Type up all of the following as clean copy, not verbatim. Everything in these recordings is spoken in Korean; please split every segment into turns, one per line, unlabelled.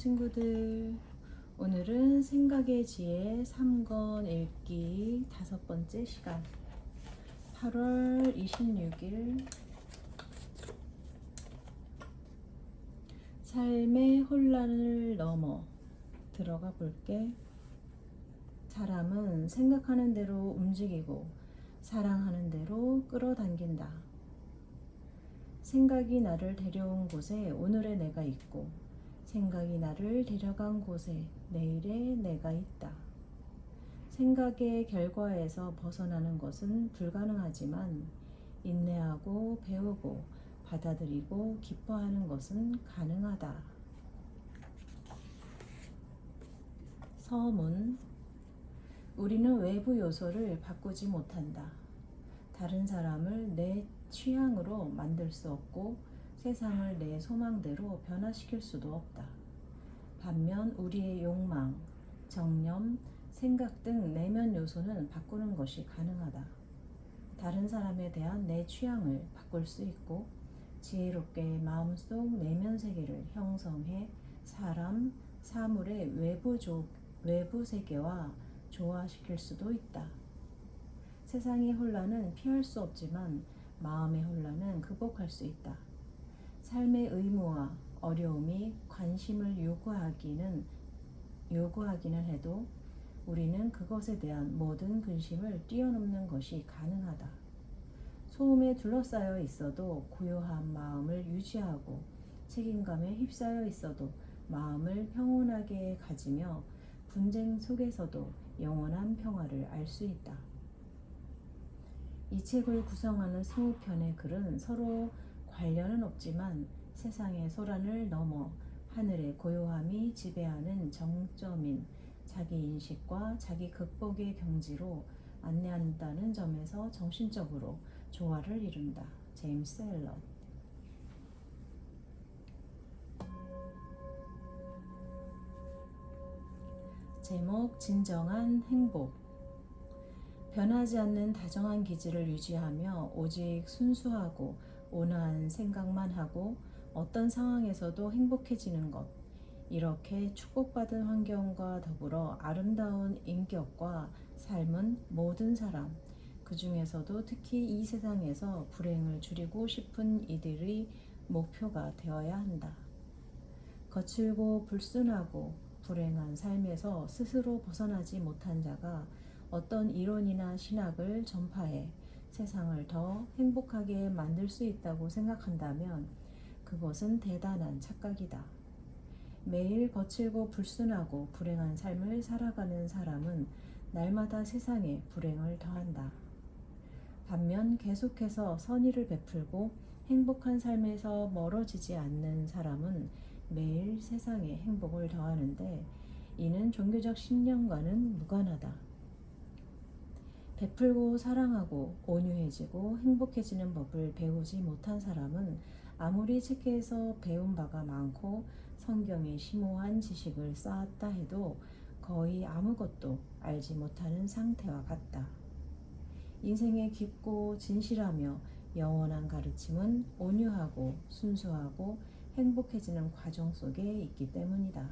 친구들, 오늘은 생각의 지혜 3권 읽기 5번째 시간, 8월 26일 삶의 혼란을 넘어 들어가 볼게. 사람은 생각하는 대로 움직이고 사랑하는 대로 끌어당긴다. 생각이 나를 데려온 곳에 오늘의 내가 있고 생각이 나를 데려간 곳에 내일의 내가 있다. 생각의 결과에서 벗어나는 것은 불가능하지만 인내하고 배우고 받아들이고 기뻐하는 것은 가능하다. 서문. 우리는 외부 요소를 바꾸지 못한다. 다른 사람을 내 취향으로 만들 수 없고 세상을 내 소망대로 변화시킬 수도 없다. 반면 우리의 욕망, 정념, 생각 등 내면 요소는 바꾸는 것이 가능하다. 다른 사람에 대한 내 취향을 바꿀 수 있고 지혜롭게 마음속 내면 세계를 형성해 사람, 사물의 외부 세계와 조화시킬 수도 있다. 세상의 혼란은 피할 수 없지만 마음의 혼란은 극복할 수 있다. 삶의 의무와 어려움이 관심을 요구하기는 해도 우리는 그것에 대한 모든 근심을 뛰어넘는 것이 가능하다. 소음에 둘러싸여 있어도 고요한 마음을 유지하고 책임감에 휩싸여 있어도 마음을 평온하게 가지며 분쟁 속에서도 영원한 평화를 알 수 있다. 이 책을 구성하는 20편의 글은 서로 관련은 없지만 세상의 소란을 넘어 하늘의 고요함이 지배하는 정점인 자기인식과 자기 극복의 경지로 안내한다는 점에서 정신적으로 조화를 이룬다. 제임스 앨런. 제목 진정한 행복. 변하지 않는 다정한 기질을 유지하며 오직 순수하고 온화한 생각만 하고 어떤 상황에서도 행복해지는 것. 이렇게 축복받은 환경과 더불어 아름다운 인격과 삶은 모든 사람, 그 중에서도 특히 이 세상에서 불행을 줄이고 싶은 이들의 목표가 되어야 한다. 거칠고 불순하고 불행한 삶에서 스스로 벗어나지 못한 자가 어떤 이론이나 신학을 전파해 세상을 더 행복하게 만들 수 있다고 생각한다면 그것은 대단한 착각이다. 매일 거칠고 불순하고 불행한 삶을 살아가는 사람은 날마다 세상에 불행을 더한다. 반면 계속해서 선의를 베풀고 행복한 삶에서 멀어지지 않는 사람은 매일 세상에 행복을 더하는데 이는 종교적 신념과는 무관하다. 베풀고 사랑하고 온유해지고 행복해지는 법을 배우지 못한 사람은 아무리 책에서 배운 바가 많고 성경에 심오한 지식을 쌓았다 해도 거의 아무것도 알지 못하는 상태와 같다. 인생의 깊고 진실하며 영원한 가르침은 온유하고 순수하고 행복해지는 과정 속에 있기 때문이다.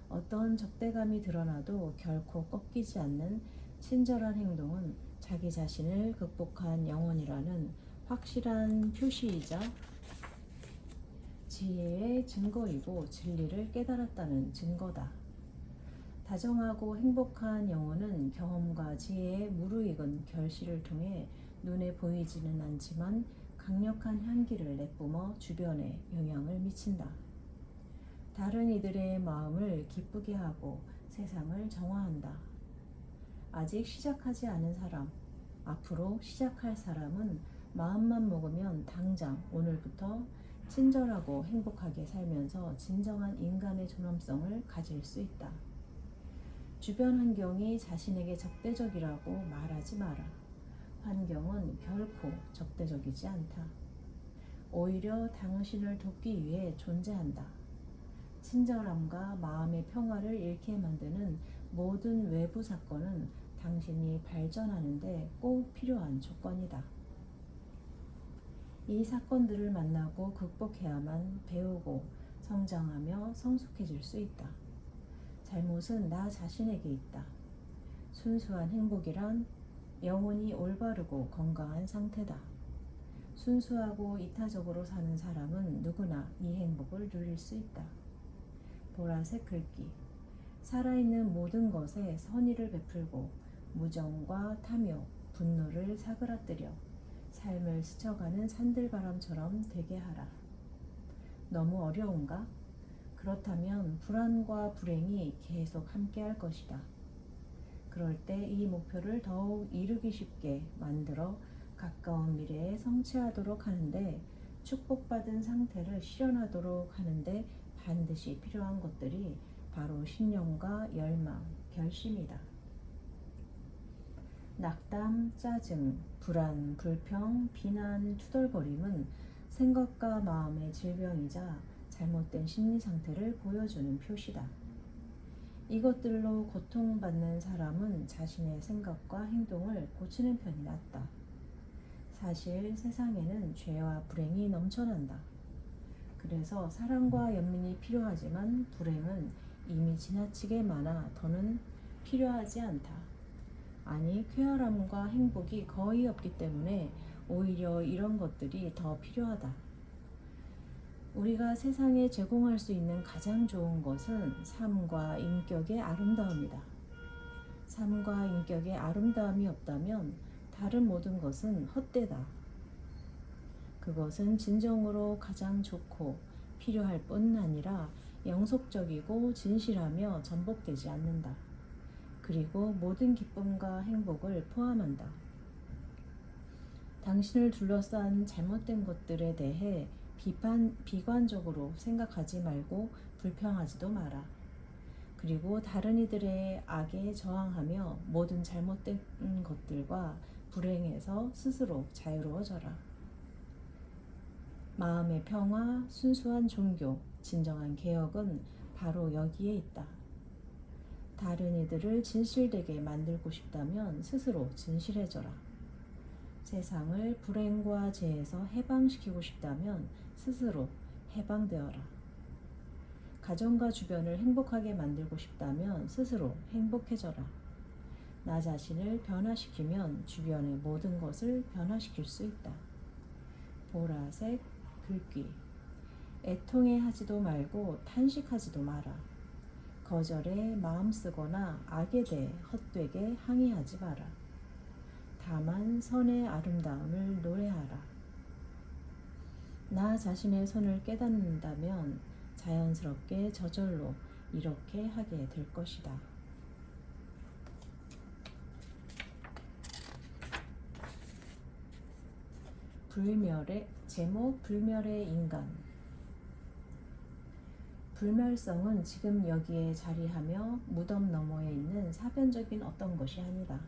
어떤 적대감이 드러나도 결코 꺾이지 않는 친절한 행동은 자기 자신을 극복한 영혼이라는 확실한 표시이자 지혜의 증거이고 진리를 깨달았다는 증거다. 다정하고 행복한 영혼은 경험과 지혜에 무르익은 결실을 통해 눈에 보이지는 않지만 강력한 향기를 내뿜어 주변에 영향을 미친다. 다른 이들의 마음을 기쁘게 하고 세상을 정화한다. 아직 시작하지 않은 사람, 앞으로 시작할 사람은 마음만 먹으면 당장 오늘부터 친절하고 행복하게 살면서 진정한 인간의 존엄성을 가질 수 있다. 주변 환경이 자신에게 적대적이라고 말하지 마라. 환경은 결코 적대적이지 않다. 오히려 당신을 돕기 위해 존재한다. 친절함과 마음의 평화를 잃게 만드는 모든 외부 사건은 당신이 발전하는데 꼭 필요한 조건이다. 이 사건들을 만나고 극복해야만 배우고 성장하며 성숙해질 수 있다. 잘못은 나 자신에게 있다. 순수한 행복이란 영혼이 올바르고 건강한 상태다. 순수하고 이타적으로 사는 사람은 누구나 이 행복을 누릴 수 있다. 보라색 글귀. 살아있는 모든 것에 선의를 베풀고 무정과 탐욕, 분노를 사그라뜨려 삶을 스쳐가는 산들바람처럼 되게 하라. 너무 어려운가? 그렇다면 불안과 불행이 계속 함께할 것이다. 그럴 때 이 목표를 더욱 이루기 쉽게 만들어 가까운 미래에 성취하도록 하는데, 축복받은 상태를 실현하도록 하는데 반드시 필요한 것들이 바로 신념과 열망, 결심이다. 낙담, 짜증, 불안, 불평, 비난, 투덜거림은 생각과 마음의 질병이자 잘못된 심리 상태를 보여주는 표시다. 이것들로 고통받는 사람은 자신의 생각과 행동을 고치는 편이 낫다. 사실 세상에는 죄와 불행이 넘쳐난다. 그래서 사랑과 연민이 필요하지만 불행은 이미 지나치게 많아 더는 필요하지 않다. 아니, 쾌활함과 행복이 거의 없기 때문에 오히려 이런 것들이 더 필요하다. 우리가 세상에 제공할 수 있는 가장 좋은 것은 삶과 인격의 아름다움이다. 삶과 인격의 아름다움이 없다면 다른 모든 것은 헛되다. 그것은 진정으로 가장 좋고 필요할 뿐 아니라 영속적이고 진실하며 전복되지 않는다. 그리고 모든 기쁨과 행복을 포함한다. 당신을 둘러싼 잘못된 것들에 대해 비관적으로 생각하지 말고 불평하지도 마라. 그리고 다른 이들의 악에 저항하며 모든 잘못된 것들과 불행에서 스스로 자유로워져라. 마음의 평화, 순수한 종교, 진정한 개혁은 바로 여기에 있다. 다른 이들을 진실되게 만들고 싶다면 스스로 진실해져라. 세상을 불행과 죄에서 해방시키고 싶다면 스스로 해방되어라. 가정과 주변을 행복하게 만들고 싶다면 스스로 행복해져라. 나 자신을 변화시키면 주변의 모든 것을 변화시킬 수 있다. 보라색 글귀. 애통해하지도 말고 탄식하지도 마라. 거절에 마음 쓰거나 악에 대해 헛되게 항의하지 마라. 다만 선의 아름다움을 노래하라. 나 자신의 선을 깨닫는다면 자연스럽게 저절로 이렇게 하게 될 것이다. 제목 불멸의 인간. 불멸성은 지금 여기에 자리하며 무덤 너머에 있는 사변적인 어떤 것이 아니다.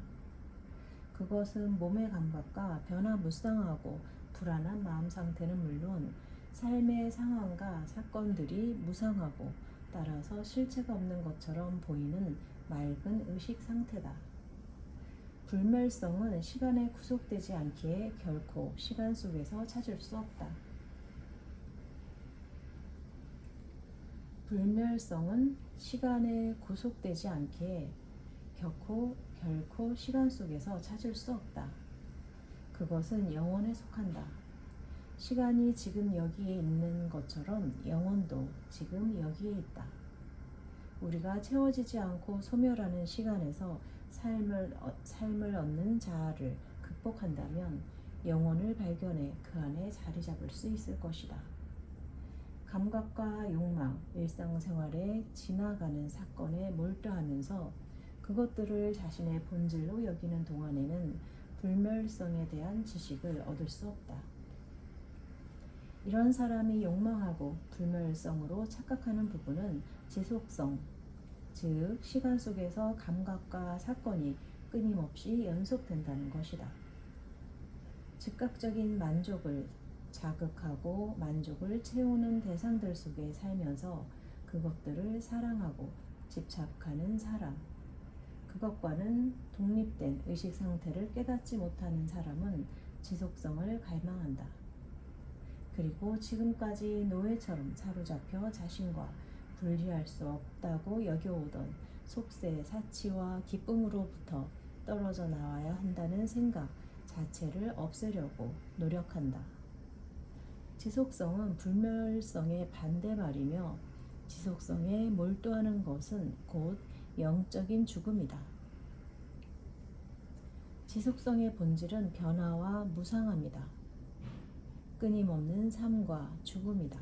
그것은 몸의 감각과 변화무쌍하고 불안한 마음 상태는 물론 삶의 상황과 사건들이 무상하고 따라서 실체가 없는 것처럼 보이는 맑은 의식 상태다. 불멸성은 시간에 구속되지 않기에 결코 시간 속에서 찾을 수 없다. 불멸성은 시간에 구속되지 않기에 결코 시간 속에서 찾을 수 없다. 그것은 영혼에 속한다. 시간이 지금 여기에 있는 것처럼 영혼도 지금 여기에 있다. 우리가 채워지지 않고 소멸하는 시간에서 삶을 얻는 자아를 극복한다면 영혼을 발견해 그 안에 자리 잡을 수 있을 것이다. 감각과 욕망, 일상생활에 지나가는 사건에 몰두하면서 그것들을 자신의 본질로 여기는 동안에는 불멸성에 대한 지식을 얻을 수 없다. 이런 사람이 욕망하고 불멸성으로 착각하는 부분은 지속성, 즉 시간 속에서 감각과 사건이 끊임없이 연속된다는 것이다. 즉각적인 만족을 자극하고 만족을 채우는 대상들 속에 살면서 그것들을 사랑하고 집착하는 사람, 그것과는 독립된 의식 상태를 깨닫지 못하는 사람은 지속성을 갈망한다. 그리고 지금까지 노예처럼 사로잡혀 자신과 분리할 수 없다고 여겨오던 속세, 사치와 기쁨으로부터 떨어져 나와야 한다는 생각 자체를 없애려고 노력한다. 지속성은 불멸성의 반대말이며 지속성에 몰두하는 것은 곧 영적인 죽음이다. 지속성의 본질은 변화와 무상함이다. 끊임없는 삶과 죽음이다.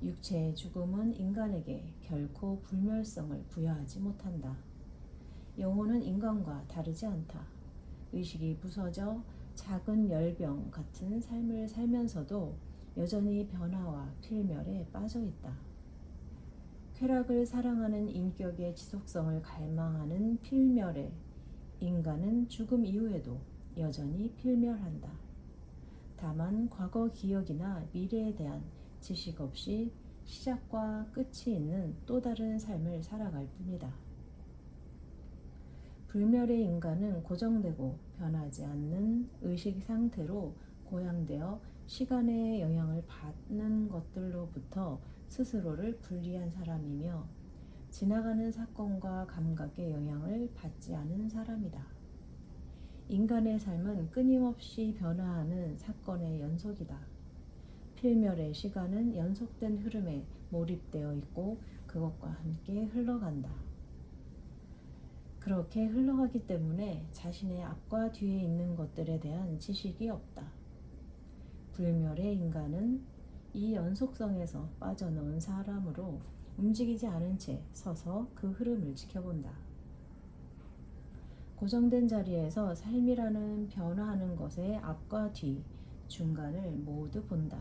육체의 죽음은 인간에게 결코 불멸성을 부여하지 못한다. 영혼은 인간과 다르지 않다. 의식이 부서져 작은 열병 같은 삶을 살면서도 여전히 변화와 필멸에 빠져 있다. 쾌락을 사랑하는 인격의 지속성을 갈망하는 필멸에 인간은 죽음 이후에도 여전히 필멸한다. 다만 과거 기억이나 미래에 대한 지식 없이 시작과 끝이 있는 또 다른 삶을 살아갈 뿐이다. 불멸의 인간은 고정되고 변하지 않는 의식 상태로 고양되어 시간의 영향을 받는 것들로부터 스스로를 분리한 사람이며 지나가는 사건과 감각의 영향을 받지 않은 사람이다. 인간의 삶은 끊임없이 변화하는 사건의 연속이다. 필멸의 시간은 연속된 흐름에 몰입되어 있고 그것과 함께 흘러간다. 그렇게 흘러가기 때문에 자신의 앞과 뒤에 있는 것들에 대한 지식이 없다. 불멸의 인간은 이 연속성에서 빠져나온 사람으로 움직이지 않은 채 서서 그 흐름을 지켜본다. 고정된 자리에서 삶이라는 변화하는 것의 앞과 뒤, 중간을 모두 본다.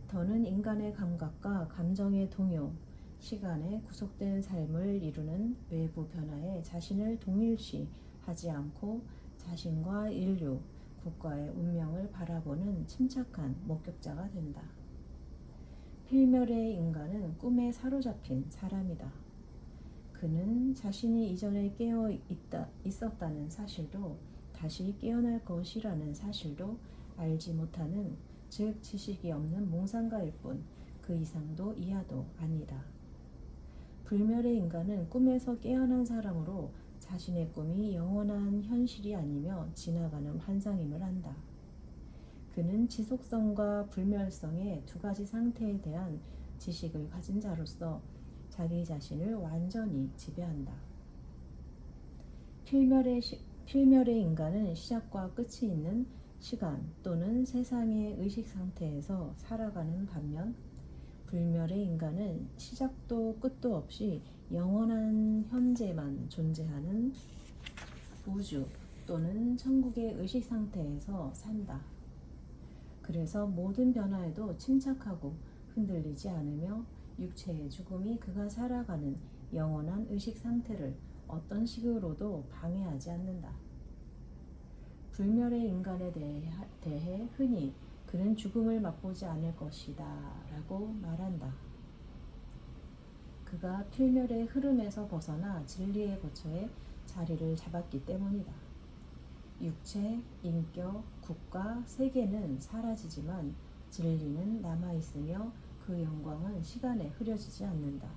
더는 인간의 감각과 감정의 동요, 시간에 구속된 삶을 이루는 외부 변화에 자신을 동일시 하지 않고 자신과 인류, 국가의 운명을 바라보는 침착한 목격자가 된다. 필멸의 인간은 꿈에 사로잡힌 사람이다. 그는 자신이 이전에 깨어 있었다는 사실도 다시 깨어날 것이라는 사실도 알지 못하는 즉 지식이 없는 몽상가일 뿐 그 이상도 이하도 아니다. 불멸의 인간은 꿈에서 깨어난 사람으로 자신의 꿈이 영원한 현실이 아니며 지나가는 환상임을 안다. 그는 지속성과 불멸성의 두 가지 상태에 대한 지식을 가진 자로서 자기 자신을 완전히 지배한다. 필멸의 인간은 시작과 끝이 있는 시간 또는 세상의 의식 상태에서 살아가는 반면 불멸의 인간은 시작도 끝도 없이 영원한 현재만 존재하는 우주 또는 천국의 의식 상태에서 산다. 그래서 모든 변화에도 침착하고 흔들리지 않으며 육체의 죽음이 그가 살아가는 영원한 의식 상태를 어떤 식으로도 방해하지 않는다. 불멸의 인간에 대해 흔히 그는 죽음을 맛보지 않을 것이다 라고 말한다. 그가 필멸의 흐름에서 벗어나 진리의 거처에 자리를 잡았기 때문이다. 육체, 인격, 국가, 세계는 사라지지만 진리는 남아있으며 그 영광은 시간에 흐려지지 않는다.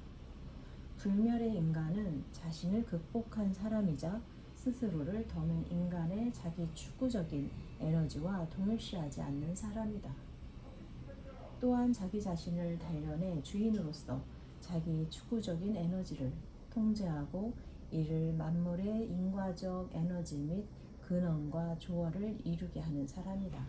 불멸의 인간은 자신을 극복한 사람이자 스스로를 더는 인간의 자기 추구적인 에너지와 동일시하지 않는 사람이다. 또한 자기 자신을 단련해 주인으로서 자기 추구적인 에너지를 통제하고 이를 만물의 인과적 에너지 및 근원과 조화를 이루게 하는 사람이다.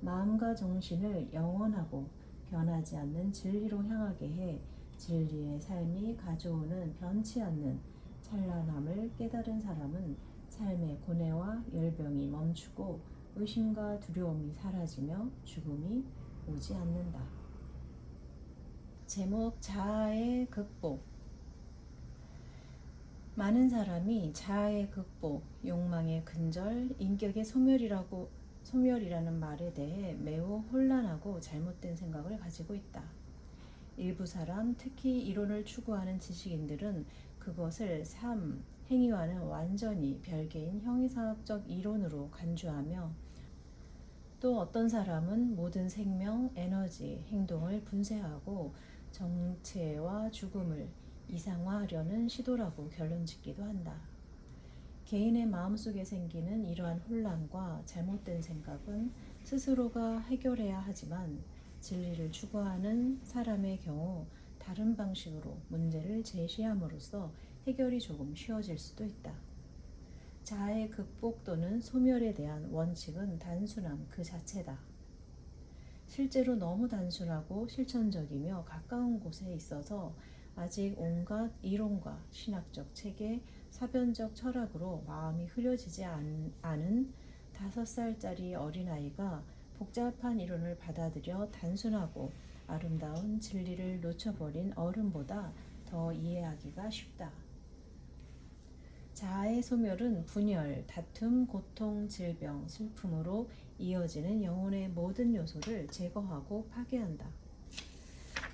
마음과 정신을 영원하고 변하지 않는 진리로 향하게 해 진리의 삶이 가져오는 변치 않는 찬란함을 깨달은 사람은 삶의 고뇌와 열병이 멈추고 의심과 두려움이 사라지며 죽음이 오지 않는다. 제목 자아의 극복. 많은 사람이 자아의 극복, 욕망의 근절, 인격의 소멸이라는 말에 대해 매우 혼란하고 잘못된 생각을 가지고 있다. 일부 사람, 특히 이론을 추구하는 지식인들은 그것을 삶, 행위와는 완전히 별개인 형이상학적 이론으로 간주하며 또 어떤 사람은 모든 생명, 에너지, 행동을 분쇄하고 정체와 죽음을 이상화하려는 시도라고 결론짓기도 한다. 개인의 마음속에 생기는 이러한 혼란과 잘못된 생각은 스스로가 해결해야 하지만 진리를 추구하는 사람의 경우 다른 방식으로 문제를 제시함으로써 해결이 조금 쉬워질 수도 있다. 자아의 극복 또는 소멸에 대한 원칙은 단순함 그 자체다. 실제로 너무 단순하고 실천적이며 가까운 곳에 있어서 아직 온갖 이론과 신학적 체계, 사변적 철학으로 마음이 흐려지지 않은 5살짜리 어린아이가 복잡한 이론을 받아들여 단순하고 아름다운 진리를 놓쳐버린 어른보다 더 이해하기가 쉽다. 자아의 소멸은 분열, 다툼, 고통, 질병, 슬픔으로 이어지는 영혼의 모든 요소를 제거하고 파괴한다.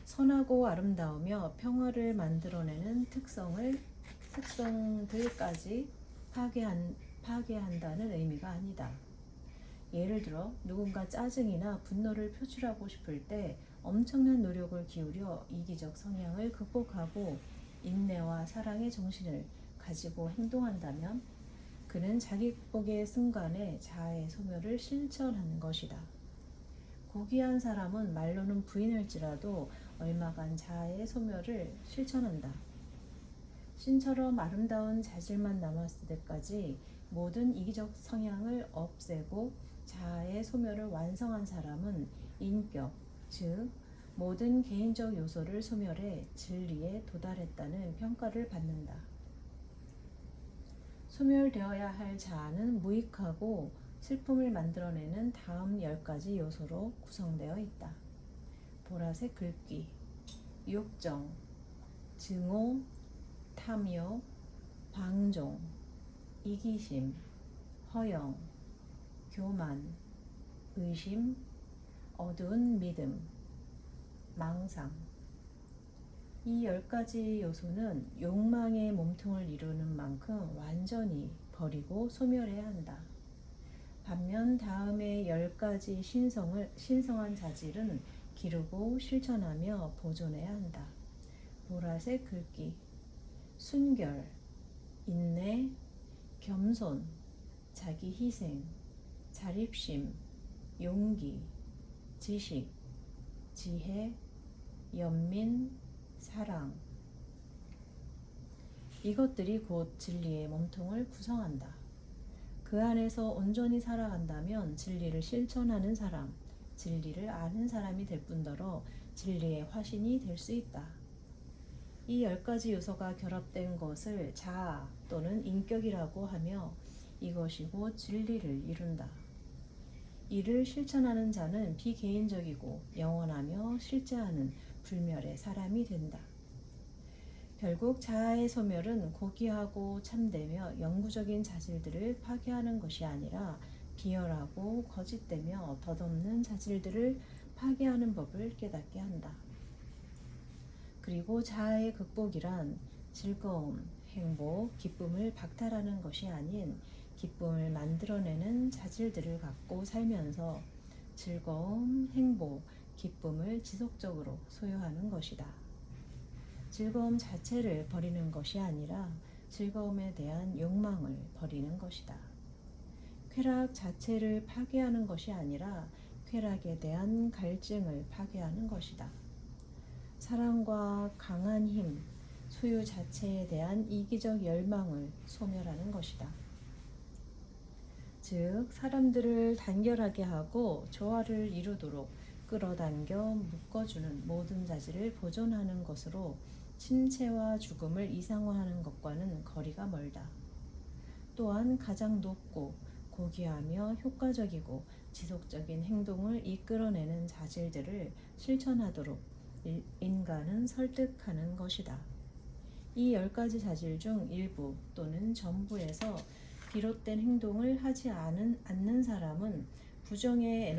선하고 아름다우며 평화를 만들어내는 특성들까지 파괴한다는 의미가 아니다. 예를 들어 누군가 짜증이나 분노를 표출하고 싶을 때 엄청난 노력을 기울여 이기적 성향을 극복하고 인내와 사랑의 정신을 가지고 행동한다면 그는 자기 극복의 순간에 자아의 소멸을 실천하는 것이다. 고귀한 사람은 말로는 부인할지라도 얼마간 자아의 소멸을 실천한다. 신처럼 아름다운 자질만 남았을 때까지 모든 이기적 성향을 없애고 자아의 소멸을 완성한 사람은 인격, 즉 모든 개인적 요소를 소멸해 진리에 도달했다는 평가를 받는다. 소멸되어야 할 자아는 무익하고 슬픔을 만들어내는 다음 10가지 요소로 구성되어 있다. 보라색 글귀, 욕정, 증오, 탐욕, 방종, 이기심, 허영, 교만, 의심, 어두운 믿음, 망상. 이 10가지 요소는 욕망의 몸통을 이루는 만큼 완전히 버리고 소멸해야 한다. 반면 다음의 10가지 신성한 자질은 기르고 실천하며 보존해야 한다. 보라색 글귀, 순결, 인내, 겸손, 자기 희생, 자립심, 용기, 지식, 지혜, 연민, 사랑. 이것들이 곧 진리의 몸통을 구성한다. 그 안에서 온전히 살아간다면 진리를 실천하는 사람, 진리를 아는 사람이 될 뿐더러 진리의 화신이 될 수 있다. 이 10가지 요소가 결합된 것을 자아 또는 인격이라고 하며 이것이 곧 진리를 이룬다. 이를 실천하는 자는 비개인적이고 영원하며 실제하는 불멸의 사람이 된다. 결국 자아의 소멸은 고귀하고 참되며 영구적인 자질들을 파괴하는 것이 아니라 비열하고 거짓되며 덧없는 자질들을 파괴하는 법을 깨닫게 한다. 그리고 자아의 극복이란 즐거움, 행복, 기쁨을 박탈하는 것이 아닌 기쁨을 만들어내는 자질들을 갖고 살면서 즐거움, 행복, 기쁨을 지속적으로 소유하는 것이다. 즐거움 자체를 버리는 것이 아니라 즐거움에 대한 욕망을 버리는 것이다. 쾌락 자체를 파괴하는 것이 아니라 쾌락에 대한 갈증을 파괴하는 것이다. 사랑과 강한 힘, 소유 자체에 대한 이기적 열망을 소멸하는 것이다. 즉, 사람들을 단결하게 하고 조화를 이루도록 끌어당겨 묶어주는 모든 자질을 보존하는 것으로 침체와 죽음을 이상화하는 것과는 거리가 멀다. 또한 가장 높고 고귀하며 효과적이고 지속적인 행동을 이끌어내는 자질들을 실천하도록 인간은 설득하는 것이다. 이 10가지 자질 중 일부 또는 전부에서 비롯된 행동을 하지 않는 사람은 부정의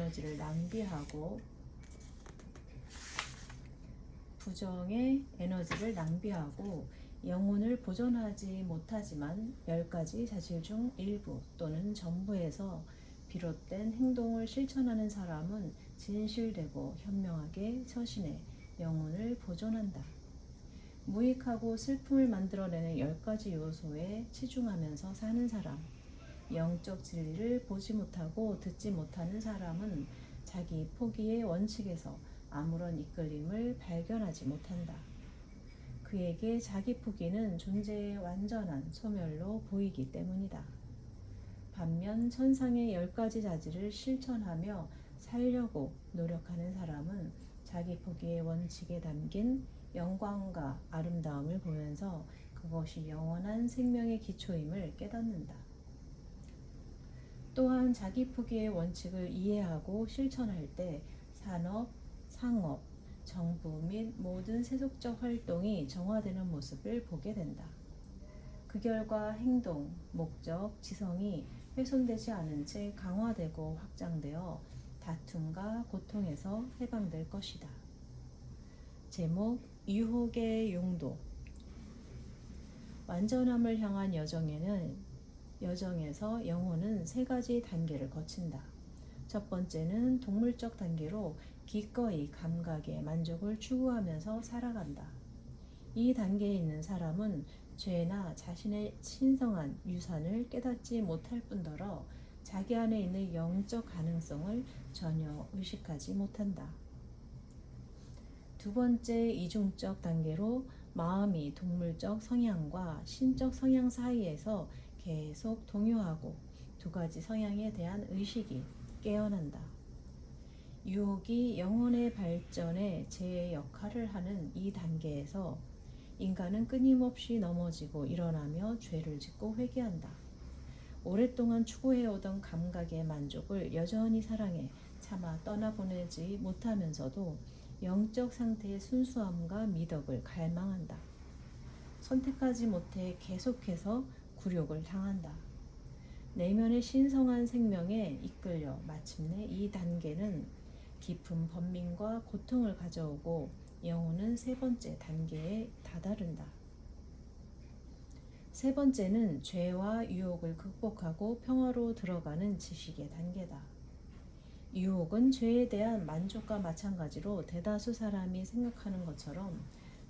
에너지를 낭비하고 영혼을 보존하지 못하지만 10가지 자질 중 일부 또는 전부에서 비롯된 행동을 실천하는 사람은 진실되고 현명하게 처신해 영혼을 보존한다. 무익하고 슬픔을 만들어내는 10가지 요소에 치중하면서 사는 사람, 영적 진리를 보지 못하고 듣지 못하는 사람은 자기 포기의 원칙에서 아무런 이끌림을 발견하지 못한다. 그에게 자기 포기는 존재의 완전한 소멸로 보이기 때문이다. 반면 천상의 10가지 자질을 실천하며 살려고 노력하는 사람은 자기 포기의 원칙에 담긴 영광과 아름다움을 보면서 그것이 영원한 생명의 기초임을 깨닫는다. 또한 자기 포기의 원칙을 이해하고 실천할 때 산업, 상업, 정부 및 모든 세속적 활동이 정화되는 모습을 보게 된다. 그 결과 행동, 목적, 지성이 훼손되지 않은 채 강화되고 확장되어 다툼과 고통에서 해방될 것이다. 제목 유혹의 용도. 완전함을 향한 여정에서 영혼은 3가지 단계를 거친다. 첫 번째는 동물적 단계로 기꺼이 감각의 만족을 추구하면서 살아간다. 이 단계에 있는 사람은 죄나 자신의 신성한 유산을 깨닫지 못할 뿐더러 자기 안에 있는 영적 가능성을 전혀 의식하지 못한다. 두 번째 이중적 단계로 마음이 동물적 성향과 신적 성향 사이에서 계속 동요하고 2가지 성향에 대한 의식이 깨어난다. 유혹이 영혼의 발전에 제 역할을 하는 이 단계에서 인간은 끊임없이 넘어지고 일어나며 죄를 짓고 회개한다. 오랫동안 추구해오던 감각의 만족을 여전히 사랑해 차마 떠나보내지 못하면서도 영적 상태의 순수함과 미덕을 갈망한다. 선택하지 못해 계속해서 굴욕을 당한다. 내면의 신성한 생명에 이끌려 마침내 이 단계는 깊은 번민과 고통을 가져오고 영혼은 3번째 단계에 다다른다. 3번째는 죄와 유혹을 극복하고 평화로 들어가는 지식의 단계다. 유혹은 죄에 대한 만족과 마찬가지로 대다수 사람이 생각하는 것처럼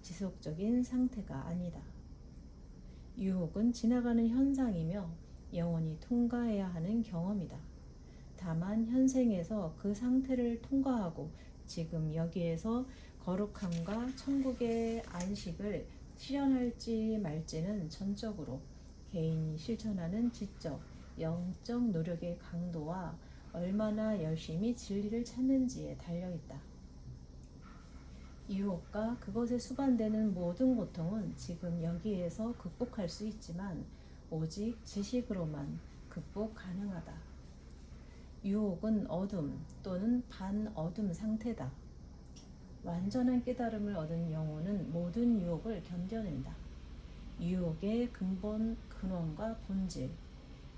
지속적인 상태가 아니다. 유혹은 지나가는 현상이며 영원히 통과해야 하는 경험이다. 다만 현생에서 그 상태를 통과하고 지금 여기에서 거룩함과 천국의 안식을 실현할지 말지는 전적으로 개인이 실천하는 지적, 영적 노력의 강도와 얼마나 열심히 진리를 찾는지에 달려있다. 유혹과 그것에 수반되는 모든 고통은 지금 여기에서 극복할 수 있지만 오직 지식으로만 극복 가능하다. 유혹은 어둠 또는 반어둠 상태다. 완전한 깨달음을 얻은 영혼은 모든 유혹을 견뎌낸다. 유혹의 근원과 본질,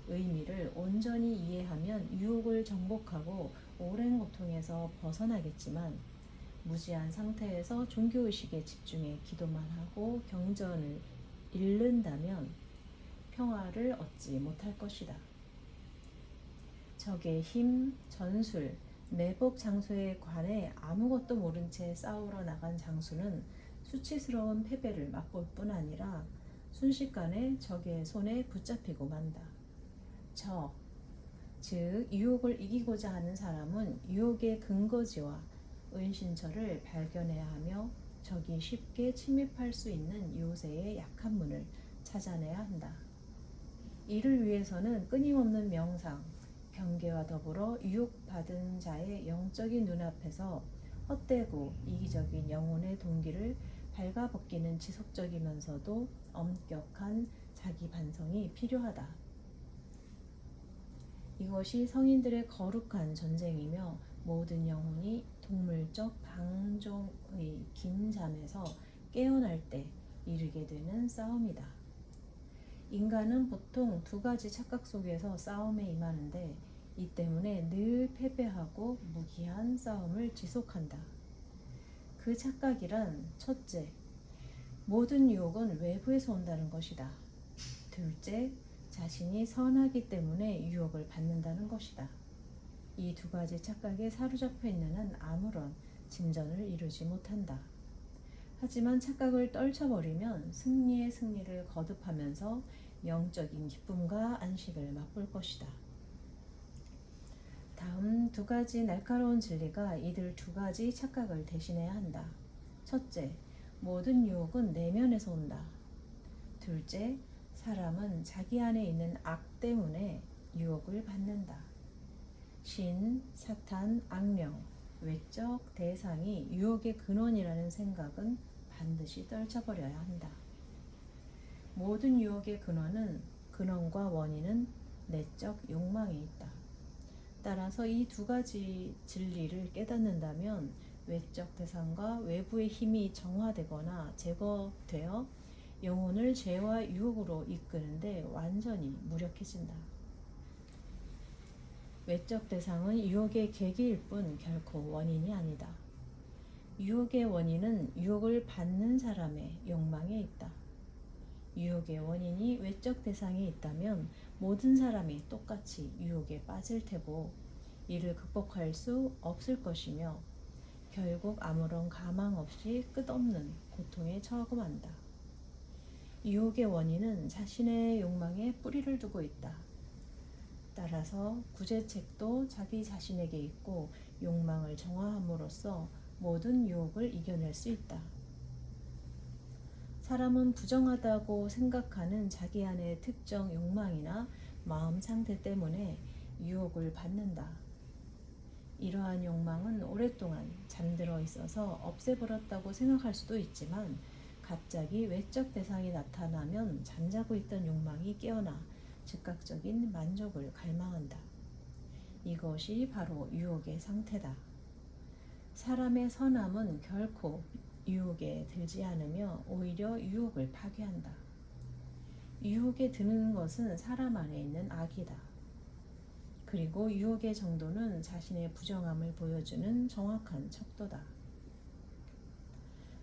의미를 온전히 이해하면 유혹을 정복하고 오랜 고통에서 벗어나겠지만 무지한 상태에서 종교의식에 집중해 기도만 하고 경전을 잃는다면 평화를 얻지 못할 것이다. 적의 힘, 전술, 매복 장소에 관해 아무것도 모른 채 싸우러 나간 장수는 수치스러운 패배를 맛볼 뿐 아니라 순식간에 적의 손에 붙잡히고 만다. 즉 유혹을 이기고자 하는 사람은 유혹의 근거지와 은신처를 발견해야 하며 적이 쉽게 침입할 수 있는 요새의 약한 문을 찾아내야 한다. 이를 위해서는 끊임없는 명상, 경계와 더불어 유혹받은 자의 영적인 눈앞에서 헛되고 이기적인 영혼의 동기를 발가벗기는 지속적이면서도 엄격한 자기 반성이 필요하다. 이것이 성인들의 거룩한 전쟁이며 모든 영혼이 동물적 방종의 긴 잠에서 깨어날 때 이르게 되는 싸움이다. 인간은 보통 2가지 착각 속에서 싸움에 임하는데 이 때문에 늘 패배하고 무기한 싸움을 지속한다. 그 착각이란 첫째, 모든 유혹은 외부에서 온다는 것이다. 둘째, 자신이 선하기 때문에 유혹을 받는다는 것이다. 이 두 가지 착각에 사로잡혀 있는 한 아무런 진전을 이루지 못한다. 하지만 착각을 떨쳐버리면 승리의 승리를 거듭하면서 영적인 기쁨과 안식을 맛볼 것이다. 다음 두 가지 날카로운 진리가 이들 두 가지 착각을 대신해야 한다. 첫째, 모든 유혹은 내면에서 온다. 둘째, 사람은 자기 안에 있는 악 때문에 유혹을 받는다. 신, 사탄, 악령, 외적 대상이 유혹의 근원이라는 생각은 반드시 떨쳐버려야 한다. 모든 유혹의 근원과 원인은 내적 욕망에 있다. 따라서 이 두 가지 진리를 깨닫는다면 외적 대상과 외부의 힘이 정화되거나 제거되어 영혼을 죄와 유혹으로 이끄는데 완전히 무력해진다. 외적 대상은 유혹의 계기일 뿐 결코 원인이 아니다. 유혹의 원인은 유혹을 받는 사람의 욕망에 있다. 유혹의 원인이 외적 대상에 있다면 모든 사람이 똑같이 유혹에 빠질 테고 이를 극복할 수 없을 것이며 결국 아무런 가망 없이 끝없는 고통에 처하고 만다. 유혹의 원인은 자신의 욕망에 뿌리를 두고 있다. 따라서 구제책도 자기 자신에게 있고 욕망을 정화함으로써 모든 유혹을 이겨낼 수 있다. 사람은 부정하다고 생각하는 자기 안의 특정 욕망이나 마음 상태 때문에 유혹을 받는다. 이러한 욕망은 오랫동안 잠들어 있어서 없애버렸다고 생각할 수도 있지만 갑자기 외적 대상이 나타나면 잠자고 있던 욕망이 깨어나 즉각적인 만족을 갈망한다. 이것이 바로 유혹의 상태다. 사람의 선함은 결코 유혹에 들지 않으며 오히려 유혹을 파괴한다. 유혹에 드는 것은 사람 안에 있는 악이다. 그리고 유혹의 정도는 자신의 부정함을 보여주는 정확한 척도다.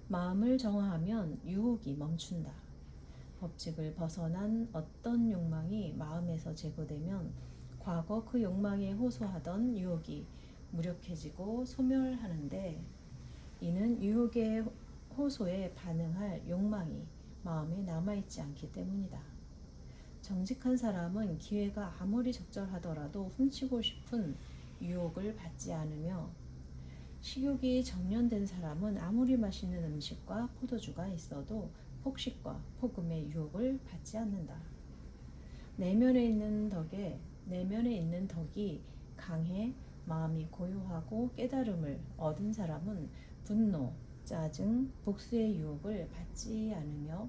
마음을 정화하면 유혹이 멈춘다. 법칙을 벗어난 어떤 욕망이 마음에서 제거되면 과거 그 욕망에 호소하던 유혹이 무력해지고 소멸하는데 이는 유혹의 호소에 반응할 욕망이 마음에 남아있지 않기 때문이다. 정직한 사람은 기회가 아무리 적절하더라도 훔치고 싶은 유혹을 받지 않으며 식욕이 정련된 사람은 아무리 맛있는 음식과 포도주가 있어도 폭식과 폭음의 유혹을 받지 않는다. 내면에 있는 덕이 강해 마음이 고요하고 깨달음을 얻은 사람은 분노, 짜증, 복수의 유혹을 받지 않으며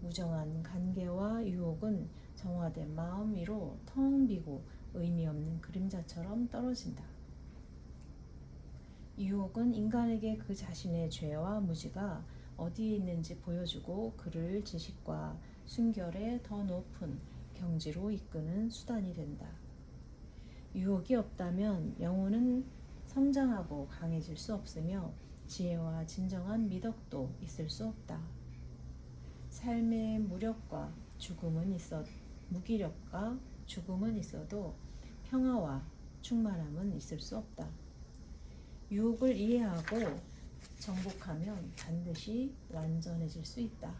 무정한 관계와 유혹은 정화된 마음 위로 텅 비고 의미 없는 그림자처럼 떨어진다. 유혹은 인간에게 그 자신의 죄와 무지가 어디에 있는지 보여주고 그를 지식과 순결의 더 높은 경지로 이끄는 수단이 된다. 유혹이 없다면 영혼은 성장하고 강해질 수 없으며 지혜와 진정한 미덕도 있을 수 없다. 삶의 무기력과 죽음은 있어도 평화와 충만함은 있을 수 없다. 유혹을 이해하고 정복하면 반드시 완전해질 수 있다.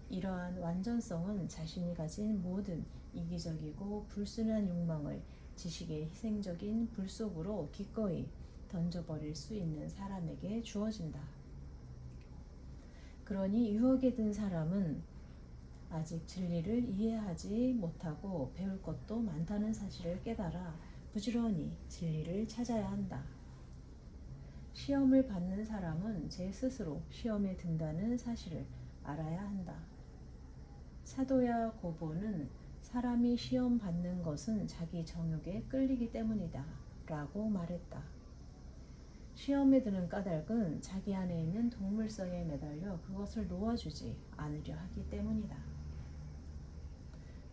이러한 완전성은 자신이 가진 모든 이기적이고 불순한 욕망을 지식의 희생적인 불 속으로 기꺼이 던져버릴 수 있는 사람에게 주어진다. 그러니 유혹에 든 사람은 아직 진리를 이해하지 못하고 배울 것도 많다는 사실을 깨달아 부지런히 진리를 찾아야 한다. 시험을 받는 사람은 제 스스로 시험에 든다는 사실을 알아야 한다. 사도야 고보는 사람이 시험 받는 것은 자기 정욕에 끌리기 때문이다 라고 말했다. 시험에 드는 까닭은 자기 안에 있는 동물성에 매달려 그것을 놓아주지 않으려 하기 때문이다.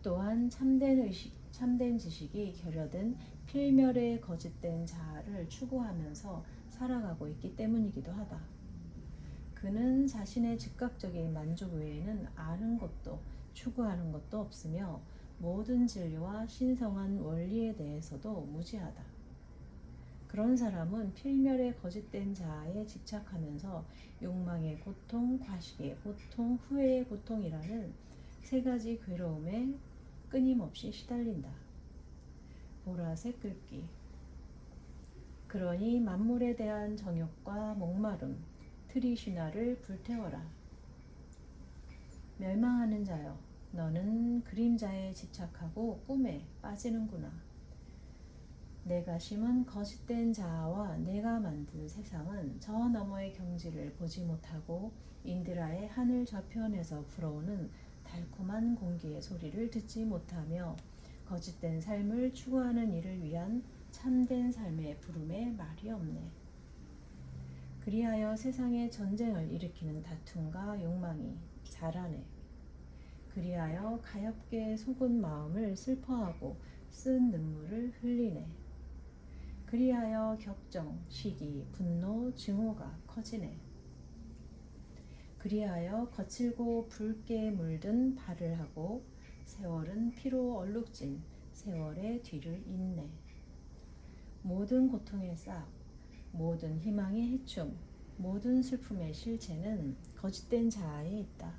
또한 참된 지식이 결여된 필멸의 거짓된 자아를 추구하면서 살아가고 있기 때문이기도 하다. 그는 자신의 즉각적인 만족 외에는 아는 것도 추구하는 것도 없으며 모든 진리와 신성한 원리에 대해서도 무지하다. 그런 사람은 필멸의 거짓된 자아에 집착하면서 욕망의 고통, 과식의 고통, 후회의 고통이라는 세 가지 괴로움에 끊임없이 시달린다. 보라색 글귀. 그러니 만물에 대한 정욕과 목마름, 트리슈나를 불태워라. 멸망하는 자여, 너는 그림자에 집착하고 꿈에 빠지는구나. 내가 심은 거짓된 자아와 내가 만든 세상은 저 너머의 경지를 보지 못하고 인드라의 하늘 저편에서 불어오는 달콤한 공기의 소리를 듣지 못하며 거짓된 삶을 추구하는 이를 위한 참된 삶의 부름에 말이 없네. 그리하여 세상에 전쟁을 일으키는 다툼과 욕망이 자라네. 그리하여 가엾게 속은 마음을 슬퍼하고 쓴 눈물을 흘리네. 그리하여 격정, 시기, 분노, 증오가 커지네. 그리하여 거칠고 붉게 물든 발을 하고 세월은 피로 얼룩진 세월의 뒤를 잇네. 모든 고통의 싹, 모든 희망의 해충, 모든 슬픔의 실체는 거짓된 자아에 있다.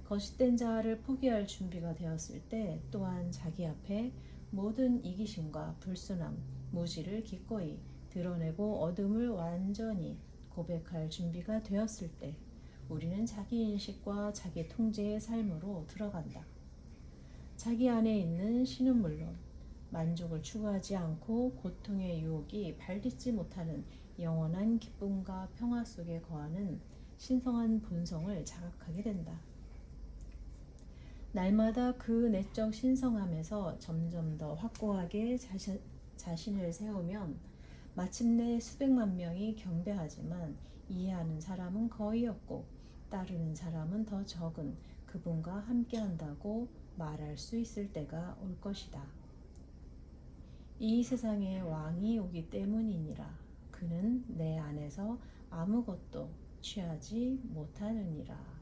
거짓된 자아를 포기할 준비가 되었을 때 또한 자기 앞에 모든 이기심과 불순함, 무지를 기꺼이 드러내고 어둠을 완전히 고백할 준비가 되었을 때 우리는 자기 인식과 자기 통제의 삶으로 들어간다. 자기 안에 있는 신은 물론 만족을 추구하지 않고 고통의 유혹이 발딛지 못하는 영원한 기쁨과 평화 속에 거하는 신성한 본성을 자각하게 된다. 날마다 그 내적 신성함에서 점점 더 확고하게 자신을 세우면 마침내 수백만 명이 경배하지만 이해하는 사람은 거의 없고 따르는 사람은 더 적은 그분과 함께한다고 말할 수 있을 때가 올 것이다. 이 세상의 왕이 오기 때문이니라. 그는 내 안에서 아무것도 취하지 못하느니라.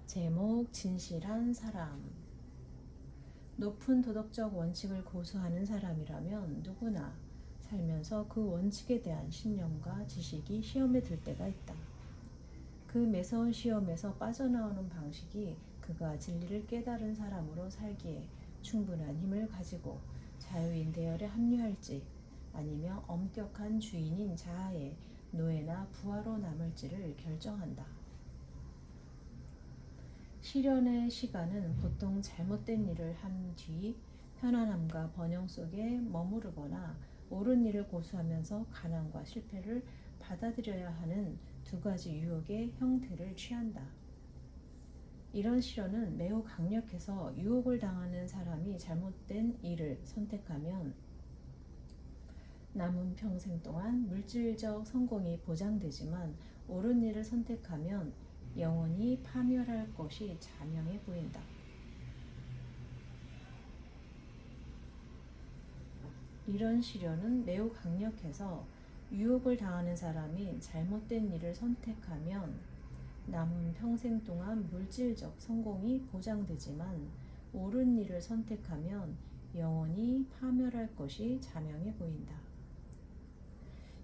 제목 진실한 사람. 높은 도덕적 원칙을 고수하는 사람이라면 누구나 살면서 그 원칙에 대한 신념과 지식이 시험에 들 때가 있다. 그 매서운 시험에서 빠져나오는 방식이 그가 진리를 깨달은 사람으로 살기에 충분한 힘을 가지고 자유인 대열에 합류할지 아니면 엄격한 주인인 자아의 노예나 부하로 남을지를 결정한다. 시련의 시간은 보통 잘못된 일을 한 뒤 편안함과 번영 속에 머무르거나 옳은 일을 고수하면서 가난과 실패를 받아들여야 하는 두 가지 유혹의 형태를 취한다. 이런 시련은 매우 강력해서 유혹을 당하는 사람이 잘못된 일을 선택하면 남은 평생 동안 물질적 성공이 보장되지만 옳은 일을 선택하면 영원히 파멸할 것이 자명해 보인다. 이런 시련은 매우 강력해서 유혹을 당하는 사람이 잘못된 일을 선택하면 남은 평생 동안 물질적 성공이 보장되지만 옳은 일을 선택하면 영원히 파멸할 것이 자명해 보인다.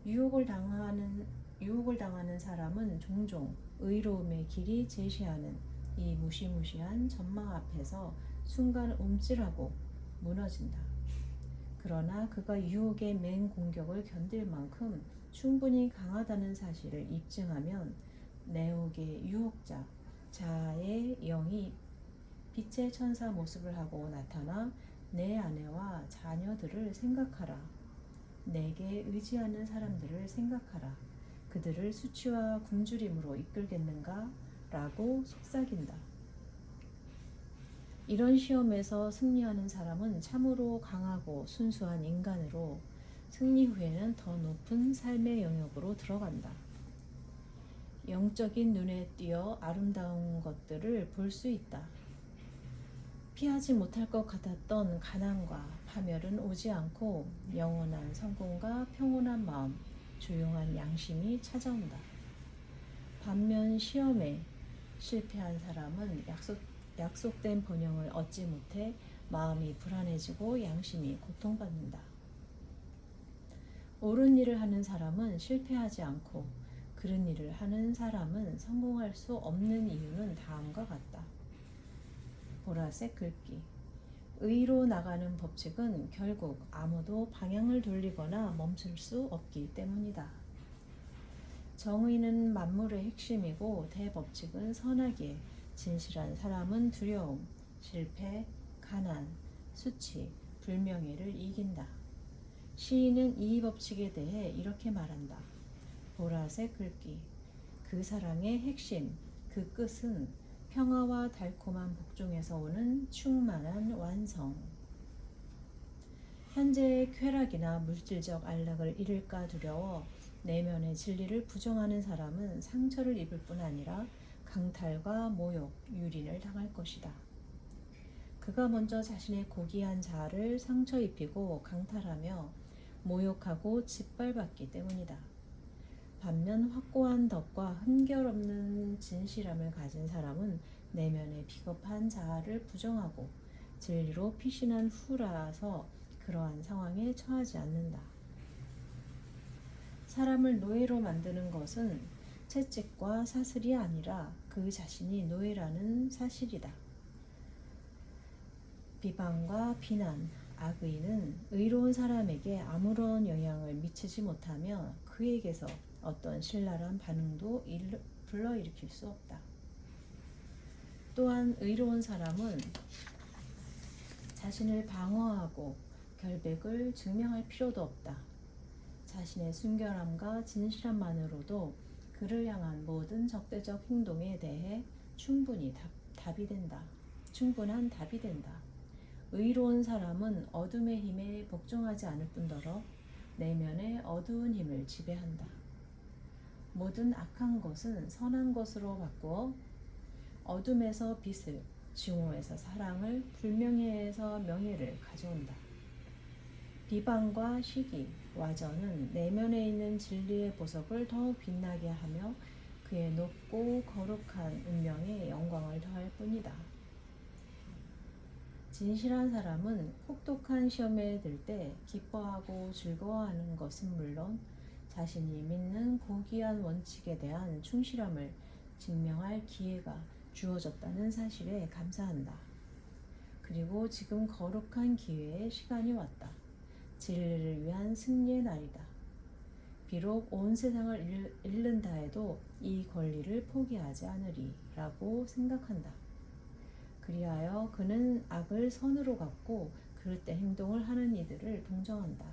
유혹을 당하는 사람은 종종 의로움의 길이 제시하는 이 무시무시한 전망 앞에서 순간 움찔하고 무너진다. 그러나 그가 유혹의 맹공격을 견딜 만큼 충분히 강하다는 사실을 입증하면 내옥의 유혹자 자아의 영이 빛의 천사 모습을 하고 나타나 내 아내와 자녀들을 생각하라. 내게 의지하는 사람들을 생각하라. 그들을 수치와 굶주림으로 이끌겠는가? 라고 속삭인다. 이런 시험에서 승리하는 사람은 참으로 강하고 순수한 인간으로 승리 후에는 더 높은 삶의 영역으로 들어간다. 영적인 눈에 띄어 아름다운 것들을 볼 수 있다. 피하지 못할 것 같았던 가난과 파멸은 오지 않고 영원한 성공과 평온한 마음, 조용한 양심이 찾아온다. 반면 시험에 실패한 사람은 약속된 번영을 얻지 못해 마음이 불안해지고 양심이 고통받는다. 옳은 일을 하는 사람은 실패하지 않고 그른 일을 하는 사람은 성공할 수 없는 이유는 다음과 같다. 보라색 글귀. 의로 나가는 법칙은 결국 아무도 방향을 돌리거나 멈출 수 없기 때문이다. 정의는 만물의 핵심이고 대법칙은 선하기에 진실한 사람은 두려움, 실패, 가난, 수치, 불명예를 이긴다. 시인은 이 법칙에 대해 이렇게 말한다. 보라색 글귀. 그 사랑의 핵심, 그 끝은 평화와 달콤한 복종에서 오는 충만한 완성. 현재의 쾌락이나 물질적 안락을 잃을까 두려워 내면의 진리를 부정하는 사람은 상처를 입을 뿐 아니라 강탈과 모욕, 유린을 당할 것이다. 그가 먼저 자신의 고귀한 자아를 상처 입히고 강탈하며 모욕하고 짓밟았기 때문이다. 반면 확고한 덕과 흠결없는 진실함을 가진 사람은 내면의 비겁한 자아를 부정하고 진리로 피신한 후라서 그러한 상황에 처하지 않는다. 사람을 노예로 만드는 것은 채찍과 사슬이 아니라 그 자신이 노예라는 사실이다. 비방과 비난, 악의는 의로운 사람에게 아무런 영향을 미치지 못하며 그에게서 어떤 신랄한 반응도 불러일으킬 수 없다. 또한 의로운 사람은 자신을 방어하고 결백을 증명할 필요도 없다. 자신의 순결함과 진실함만으로도 그를 향한 모든 적대적 행동에 대해 충분한 답이 된다. 의로운 사람은 어둠의 힘에 복종하지 않을 뿐더러 내면의 어두운 힘을 지배한다. 모든 악한 것은 선한 것으로 바꾸어 어둠에서 빛을, 증오에서 사랑을, 불명예에서 명예를 가져온다. 비방과 시기, 와전은 내면에 있는 진리의 보석을 더욱 빛나게 하며 그의 높고 거룩한 운명에 영광을 더할 뿐이다. 진실한 사람은 혹독한 시험에 들 때 기뻐하고 즐거워하는 것은 물론 자신이 믿는 고귀한 원칙에 대한 충실함을 증명할 기회가 주어졌다는 사실에 감사한다. 그리고 지금 거룩한 기회의 시간이 왔다. 진리를 위한 승리의 날이다. 비록 온 세상을 잃는다 해도 이 권리를 포기하지 않으리라고 생각한다. 그리하여 그는 악을 선으로 갚고 그릇된 행동을 하는 이들을 동정한다.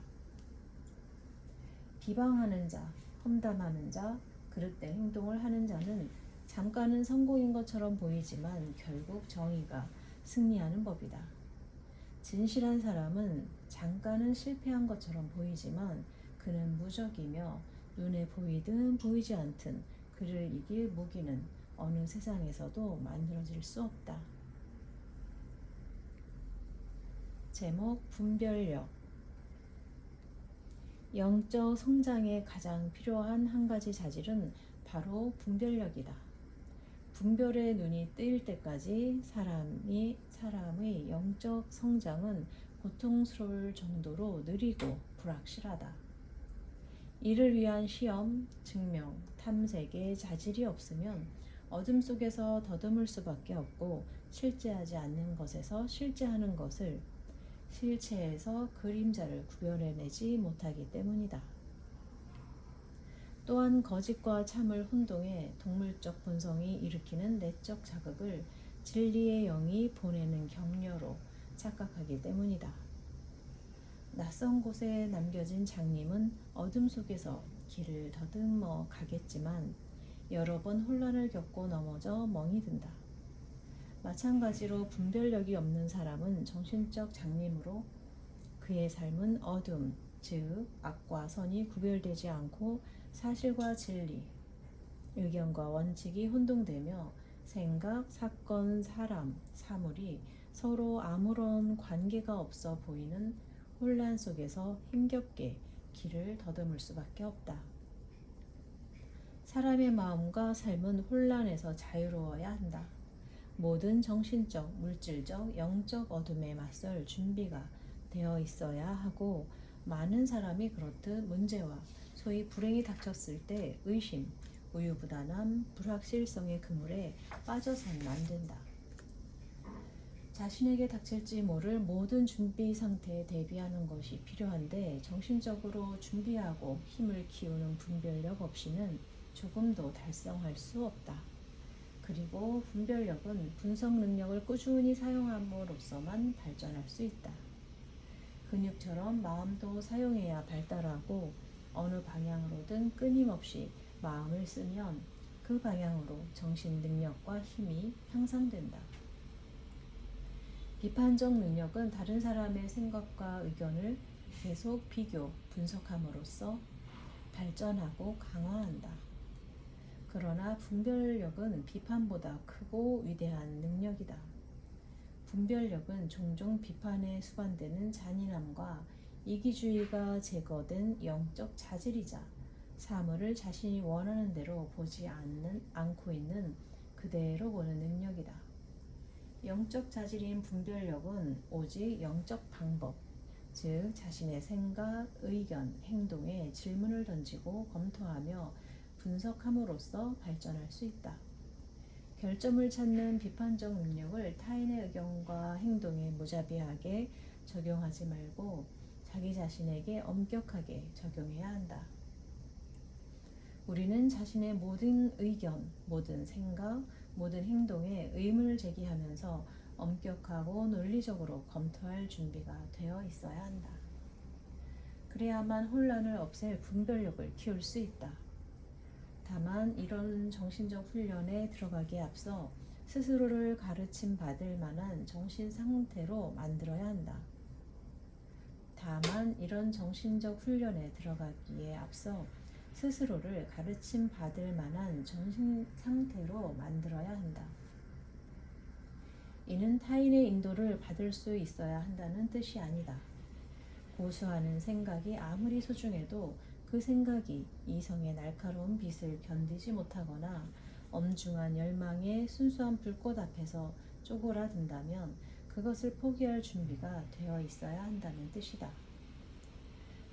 비방하는 자, 험담하는 자, 그릇된 행동을 하는 자는 잠깐은 성공인 것처럼 보이지만 결국 정의가 승리하는 법이다. 진실한 사람은 잠깐은 실패한 것처럼 보이지만 그는 무적이며 눈에 보이든 보이지 않든 그를 이길 무기는 어느 세상에서도 만들어질 수 없다. 제목 분별력. 영적 성장에 가장 필요한 한 가지 자질은 바로 분별력이다. 분별의 눈이 뜨일 때까지 사람의 영적 성장은 고통스러울 정도로 느리고 불확실하다. 이를 위한 시험, 증명, 탐색의 자질이 없으면 어둠 속에서 더듬을 수밖에 없고 실제하지 않는 것에서 실제하는 것을, 실체에서 그림자를 구별해내지 못하기 때문이다. 또한 거짓과 참을 혼동해 동물적 본성이 일으키는 내적 자극을 진리의 영이 보내는 격려로 착각하기 때문이다. 낯선 곳에 남겨진 장님은 어둠 속에서 길을 더듬어 가겠지만 여러 번 혼란을 겪고 넘어져 멍이 든다. 마찬가지로 분별력이 없는 사람은 정신적 장님으로 그의 삶은 어둠, 즉 악과 선이 구별되지 않고 사실과 진리, 의견과 원칙이 혼동되며 생각, 사건, 사람, 사물이 서로 아무런 관계가 없어 보이는 혼란 속에서 힘겹게 길을 더듬을 수밖에 없다. 사람의 마음과 삶은 혼란에서 자유로워야 한다. 모든 정신적, 물질적, 영적 어둠에 맞설 준비가 되어 있어야 하고, 많은 사람이 그렇듯 문제와 소위 불행이 닥쳤을 때 의심, 우유부단함, 불확실성의 그물에 빠져서는 안 된다. 자신에게 닥칠지 모를 모든 준비 상태에 대비하는 것이 필요한데, 정신적으로 준비하고 힘을 키우는 분별력 없이는 조금도 달성할 수 없다. 그리고 분별력은 분석 능력을 꾸준히 사용함으로써만 발전할 수 있다. 근육처럼 마음도 사용해야 발달하고, 어느 방향으로든 끊임없이 마음을 쓰면 그 방향으로 정신 능력과 힘이 향상된다. 비판적 능력은 다른 사람의 생각과 의견을 계속 비교, 분석함으로써 발전하고 강화한다. 그러나 분별력은 비판보다 크고 위대한 능력이다. 분별력은 종종 비판에 수반되는 잔인함과 이기주의가 제거된 영적 자질이자, 사물을 자신이 원하는 대로 보지 않고 있는 그대로 보는 능력이다. 영적 자질인 분별력은 오직 영적 방법, 즉 자신의 생각, 의견, 행동에 질문을 던지고 검토하며 분석함으로써 발전할 수 있다. 결점을 찾는 비판적 능력을 타인의 의견과 행동에 무자비하게 적용하지 말고 자기 자신에게 엄격하게 적용해야 한다. 우리는 자신의 모든 의견, 모든 생각, 모든 행동에 의문을 제기하면서 엄격하고 논리적으로 검토할 준비가 되어 있어야 한다. 그래야만 혼란을 없앨 분별력을 키울 수 있다. 다만 이런 정신적 훈련에 들어가기에 앞서 스스로를 가르침 받을 만한 정신 상태로 만들어야 한다. 다만 이런 정신적 훈련에 들어가기에 앞서 스스로를 가르침 받을 만한 정신 상태로 만들어야 한다. 이는 타인의 인도를 받을 수 있어야 한다는 뜻이 아니다. 고수하는 생각이 아무리 소중해도 그 생각이 이성의 날카로운 빛을 견디지 못하거나 엄중한 열망의 순수한 불꽃 앞에서 쪼그라든다면 그것을 포기할 준비가 되어 있어야 한다는 뜻이다.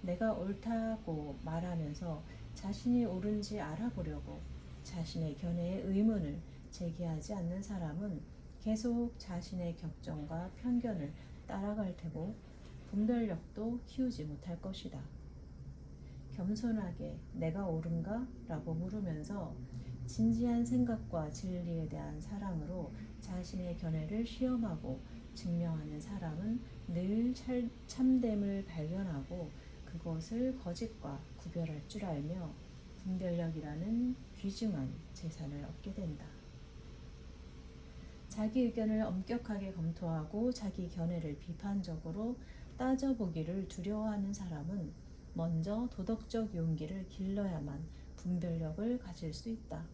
내가 옳다고 말하면서 자신이 옳은지 알아보려고 자신의 견해에 의문을 제기하지 않는 사람은 계속 자신의 격정과 편견을 따라갈 테고 분별력도 키우지 못할 것이다. 겸손하게 내가 옳은가? 라고 물으면서 진지한 생각과 진리에 대한 사랑으로 자신의 견해를 시험하고 증명하는 사람은 늘 참됨을 발견하고 그것을 거짓과 구별할 줄 알며 분별력이라는 귀중한 재산을 얻게 된다. 자기 의견을 엄격하게 검토하고 자기 견해를 비판적으로 따져보기를 두려워하는 사람은 먼저 도덕적 용기를 길러야만 분별력을 가질 수 있다.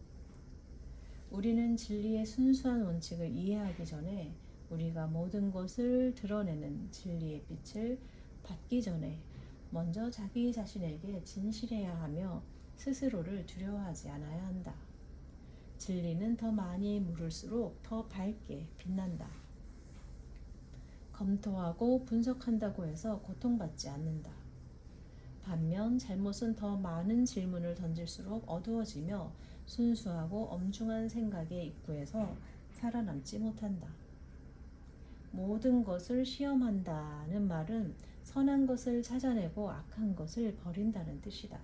우리는 진리의 순수한 원칙을 이해하기 전에 우리가 모든 것을 드러내는 진리의 빛을 받기 전에 먼저 자기 자신에게 진실해야 하며 스스로를 두려워하지 않아야 한다. 진리는 더 많이 물을수록 더 밝게 빛난다. 검토하고 분석한다고 해서 고통받지 않는다. 반면 잘못은 더 많은 질문을 던질수록 어두워지며 순수하고 엄중한 생각의 입구에서 살아남지 못한다. 모든 것을 시험한다는 말은 선한 것을 찾아내고 악한 것을 버린다는 뜻이다.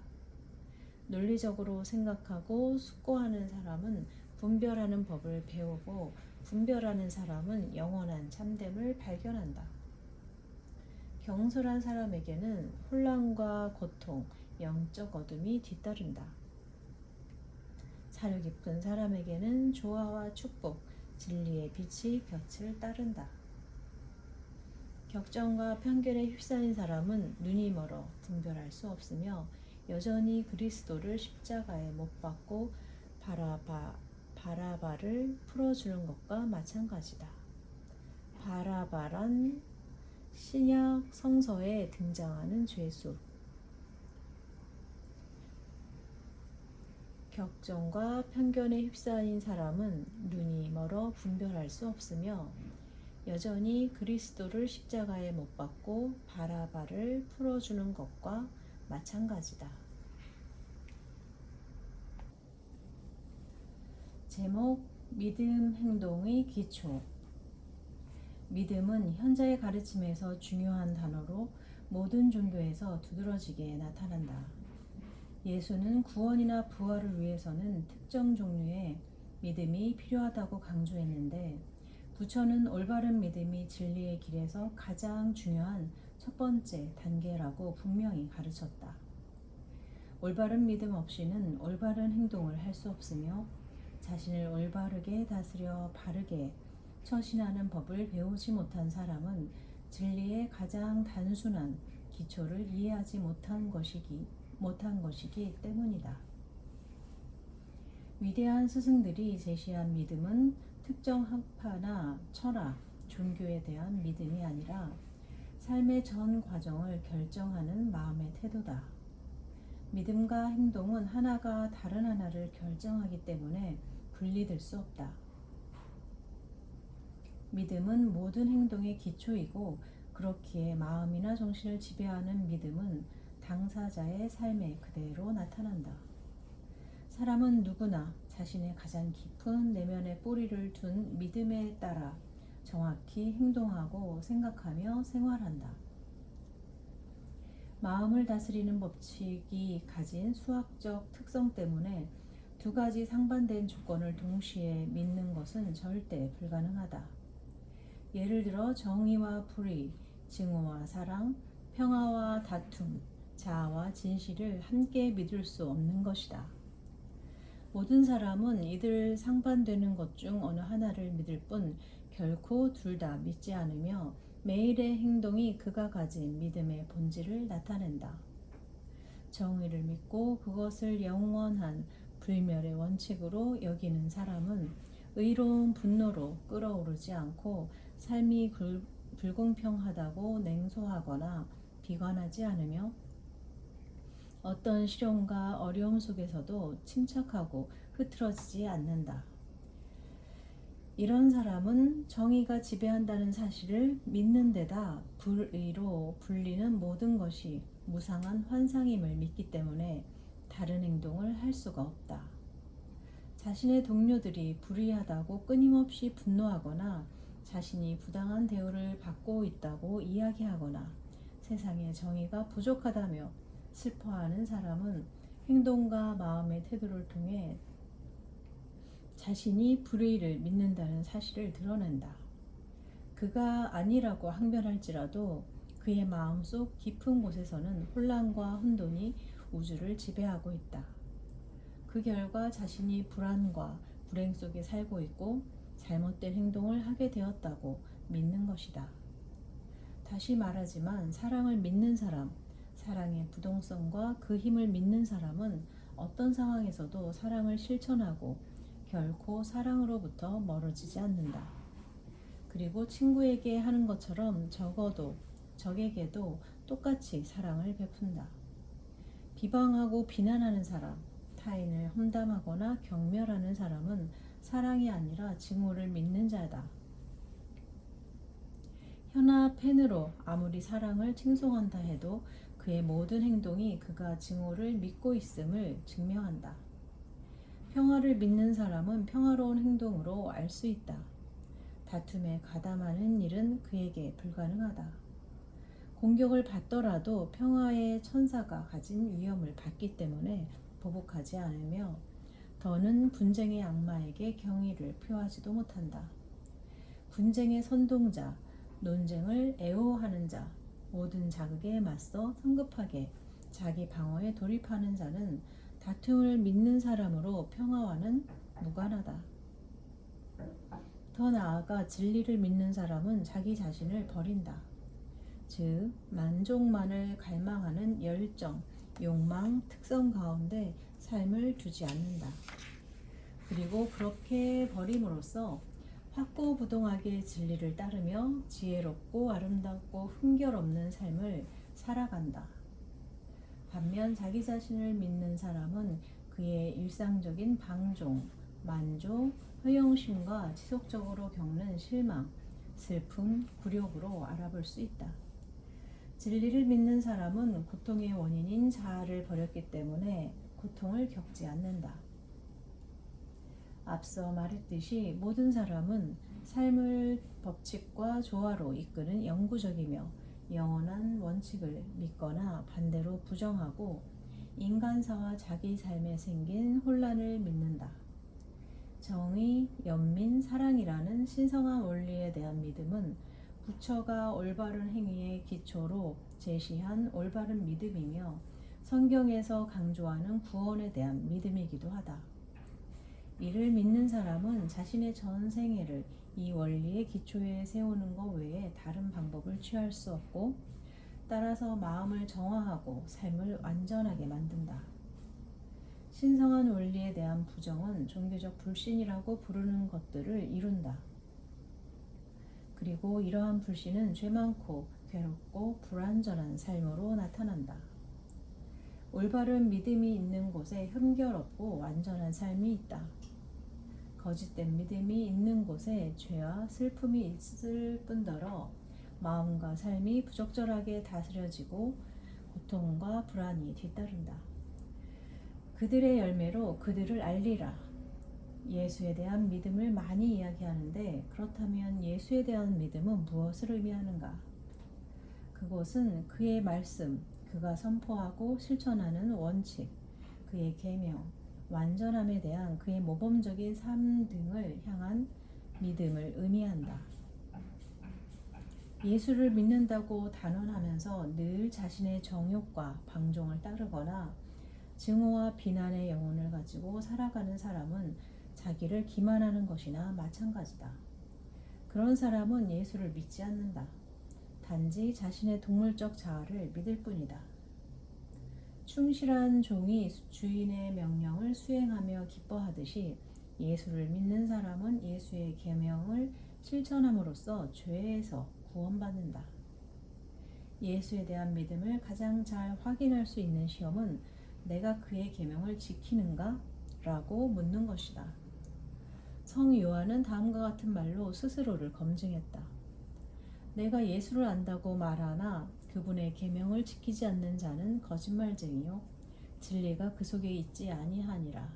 논리적으로 생각하고 숙고하는 사람은 분별하는 법을 배우고 분별하는 사람은 영원한 참됨을 발견한다. 경솔한 사람에게는 혼란과 고통, 영적 어둠이 뒤따른다. 사려 깊은 사람에게는 조화와 축복, 진리의 빛이 곁을 따른다. 격정과 편견에 휩싸인 사람은 눈이 멀어 분별할 수 없으며 여전히 그리스도를 십자가에 못 박고 바라바를 풀어주는 것과 마찬가지다. 바라바란 신약 성서에 등장하는 죄수. 격정과 편견에 휩싸인 사람은 눈이 멀어 분별할 수 없으며 여전히 그리스도를 십자가에 못 박고 바라바를 풀어주는 것과 마찬가지다. 제목 믿음 행동의 기초. 믿음은 현자의 가르침에서 중요한 단어로 모든 종교에서 두드러지게 나타난다. 예수는 구원이나 부활을 위해서는 특정 종류의 믿음이 필요하다고 강조했는데 부처는 올바른 믿음이 진리의 길에서 가장 중요한 첫 번째 단계라고 분명히 가르쳤다. 올바른 믿음 없이는 올바른 행동을 할 수 없으며 자신을 올바르게 다스려 바르게 처신하는 법을 배우지 못한 사람은 진리의 가장 단순한 기초를 이해하지 못한 것이기 때문이다. 위대한 스승들이 제시한 믿음은 특정 학파나 철학, 종교에 대한 믿음이 아니라 삶의 전 과정을 결정하는 마음의 태도다. 믿음과 행동은 하나가 다른 하나를 결정하기 때문에 분리될 수 없다. 믿음은 모든 행동의 기초이고 그렇기에 마음이나 정신을 지배하는 믿음은 당사자의 삶에 그대로 나타난다. 사람은 누구나 자신의 가장 깊은 내면의 뿌리를 둔 믿음에 따라 정확히 행동하고 생각하며 생활한다. 마음을 다스리는 법칙이 가진 수학적 특성 때문에 두 가지 상반된 조건을 동시에 믿는 것은 절대 불가능하다. 예를 들어 정의와 불의, 증오와 사랑, 평화와 다툼, 자아와 진실을 함께 믿을 수 없는 것이다. 모든 사람은 이들 상반되는 것 중 어느 하나를 믿을 뿐 결코 둘 다 믿지 않으며 매일의 행동이 그가 가진 믿음의 본질을 나타낸다. 정의를 믿고 그것을 영원한 불멸의 원칙으로 여기는 사람은 의로운 분노로 끓어오르지 않고 삶이 불공평하다고 냉소하거나 비관하지 않으며 어떤 시련과 어려움 속에서도 침착하고 흐트러지지 않는다. 이런 사람은 정의가 지배한다는 사실을 믿는 데다 불의로 불리는 모든 것이 무상한 환상임을 믿기 때문에 다른 행동을 할 수가 없다. 자신의 동료들이 불의하다고 끊임없이 분노하거나 자신이 부당한 대우를 받고 있다고 이야기하거나 세상에 정의가 부족하다며 슬퍼하는 사람은 행동과 마음의 태도를 통해 자신이 불의를 믿는다는 사실을 드러낸다. 그가 아니라고 항변할지라도 그의 마음속 깊은 곳에서는 혼란과 혼돈이 우주를 지배하고 있다. 그 결과 자신이 불안과 불행 속에 살고 있고 잘못된 행동을 하게 되었다고 믿는 것이다. 다시 말하지만 사랑을 믿는 사람, 사랑의 부동성과 그 힘을 믿는 사람은 어떤 상황에서도 사랑을 실천하고 결코 사랑으로부터 멀어지지 않는다. 그리고 친구에게 하는 것처럼 적어도 적에게도 똑같이 사랑을 베푼다. 비방하고 비난하는 사람, 타인을 험담하거나 경멸하는 사람은 사랑이 아니라 증오를 믿는 자다. 혀나 펜으로 아무리 사랑을 칭송한다 해도 그의 모든 행동이 그가 증오를 믿고 있음을 증명한다. 평화를 믿는 사람은 평화로운 행동으로 알 수 있다. 다툼에 가담하는 일은 그에게 불가능하다. 공격을 받더라도 평화의 천사가 가진 위엄을 받기 때문에 보복하지 않으며 더는 분쟁의 악마에게 경의를 표하지도 못한다. 분쟁의 선동자, 논쟁을 애호하는 자, 모든 자극에 맞서 성급하게 자기 방어에 돌입하는 자는 다툼을 믿는 사람으로 평화와는 무관하다. 더 나아가 진리를 믿는 사람은 자기 자신을 버린다. 즉, 만족만을 갈망하는 열정, 욕망, 특성 가운데 삶을 두지 않는다. 그리고 그렇게 버림으로써 확고부동하게 진리를 따르며 지혜롭고 아름답고 흠결없는 삶을 살아간다. 반면 자기 자신을 믿는 사람은 그의 일상적인 방종, 만족, 허영심과 지속적으로 겪는 실망, 슬픔, 굴욕으로 알아볼 수 있다. 진리를 믿는 사람은 고통의 원인인 자아를 버렸기 때문에 고통을 겪지 않는다. 앞서 말했듯이 모든 사람은 삶을 법칙과 조화로 이끄는 영구적이며 영원한 원칙을 믿거나 반대로 부정하고 인간사와 자기 삶에 생긴 혼란을 믿는다. 정의, 연민, 사랑이라는 신성한 원리에 대한 믿음은 부처가 올바른 행위의 기초로 제시한 올바른 믿음이며 성경에서 강조하는 구원에 대한 믿음이기도 하다. 이를 믿는 사람은 자신의 전 생애를 이 원리의 기초에 세우는 것 외에 다른 방법을 취할 수 없고 따라서 마음을 정화하고 삶을 완전하게 만든다. 신성한 원리에 대한 부정은 종교적 불신이라고 부르는 것들을 이룬다. 그리고 이러한 불신은 죄 많고 괴롭고 불완전한 삶으로 나타난다. 올바른 믿음이 있는 곳에 흠결없고 완전한 삶이 있다. 거짓된 믿음이 있는 곳에 죄와 슬픔이 있을 뿐더러 마음과 삶이 부적절하게 다스려지고 고통과 불안이 뒤따른다. 그들의 열매로 그들을 알리라. 예수에 대한 믿음을 많이 이야기하는데 그렇다면 예수에 대한 믿음은 무엇을 의미하는가? 그것은 그의 말씀, 그가 선포하고 실천하는 원칙, 그의 계명, 완전함에 대한 그의 모범적인 삶 등을 향한 믿음을 의미한다. 예수를 믿는다고 단언하면서 늘 자신의 정욕과 방종을 따르거나 증오와 비난의 영혼을 가지고 살아가는 사람은 자기를 기만하는 것이나 마찬가지다. 그런 사람은 예수를 믿지 않는다. 단지 자신의 동물적 자아를 믿을 뿐이다. 충실한 종이 주인의 명령을 수행하며 기뻐하듯이 예수를 믿는 사람은 예수의 계명을 실천함으로써 죄에서 구원받는다. 예수에 대한 믿음을 가장 잘 확인할 수 있는 시험은 내가 그의 계명을 지키는가? 라고 묻는 것이다. 성 요한은 다음과 같은 말로 스스로를 검증했다. 내가 예수를 안다고 말하나 그분의 계명을 지키지 않는 자는 거짓말쟁이요 진리가 그 속에 있지 아니하니라.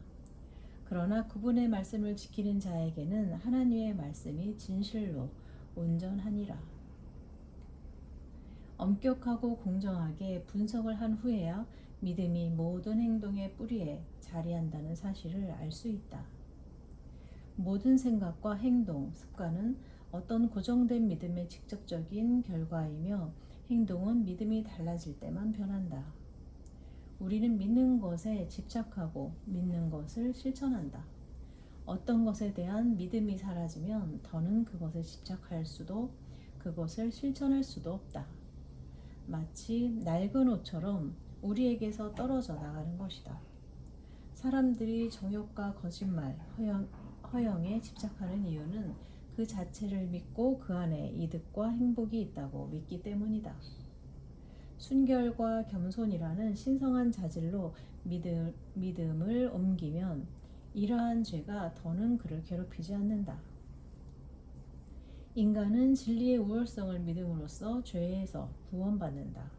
그러나 그분의 말씀을 지키는 자에게는 하나님의 말씀이 진실로 온전하니라. 엄격하고 공정하게 분석을 한 후에야 믿음이 모든 행동의 뿌리에 자리한다는 사실을 알 수 있다. 모든 생각과 행동, 습관은 어떤 고정된 믿음의 직접적인 결과이며 행동은 믿음이 달라질 때만 변한다. 우리는 믿는 것에 집착하고 믿는 것을 실천한다. 어떤 것에 대한 믿음이 사라지면 더는 그것에 집착할 수도 그것을 실천할 수도 없다. 마치 낡은 옷처럼 우리에게서 떨어져 나가는 것이다. 사람들이 정욕과 거짓말, 허영에 집착하는 이유는 그 자체를 믿고 그 안에 이득과 행복이 있다고 믿기 때문이다. 순결과 겸손이라는 신성한 자질로 믿음을 옮기면 이러한 죄가 더는 그를 괴롭히지 않는다. 인간은 진리의 우월성을 믿음으로써 죄에서 구원받는다.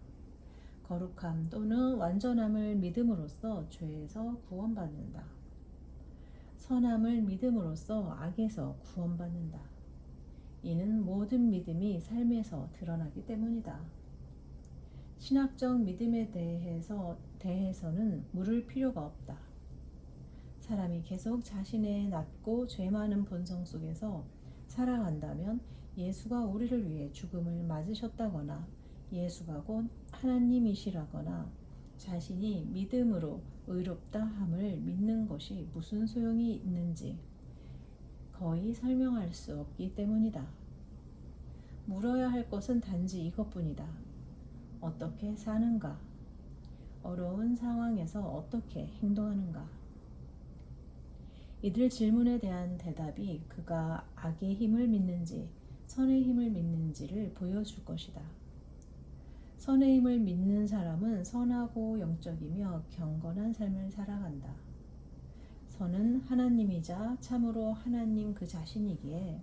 거룩함 또는 완전함을 믿음으로써 죄에서 구원받는다. 선함을 믿음으로써 악에서 구원받는다. 이는 모든 믿음이 삶에서 드러나기 때문이다. 신학적 믿음에 대해서는 물을 필요가 없다. 사람이 계속 자신의 낮고 죄 많은 본성 속에서 살아간다면 예수가 우리를 위해 죽음을 맞으셨다거나 예수가 곧 하나님이시라거나 자신이 믿음으로 의롭다 함을 믿는 것이 무슨 소용이 있는지 거의 설명할 수 없기 때문이다. 물어야 할 것은 단지 이것뿐이다. 어떻게 사는가? 어려운 상황에서 어떻게 행동하는가? 이들 질문에 대한 대답이 그가 악의 힘을 믿는지 선의 힘을 믿는지를 보여줄 것이다. 선의 힘을 믿는 사람은 선하고 영적이며 경건한 삶을 살아간다. 선은 하나님이자 참으로 하나님 그 자신이기에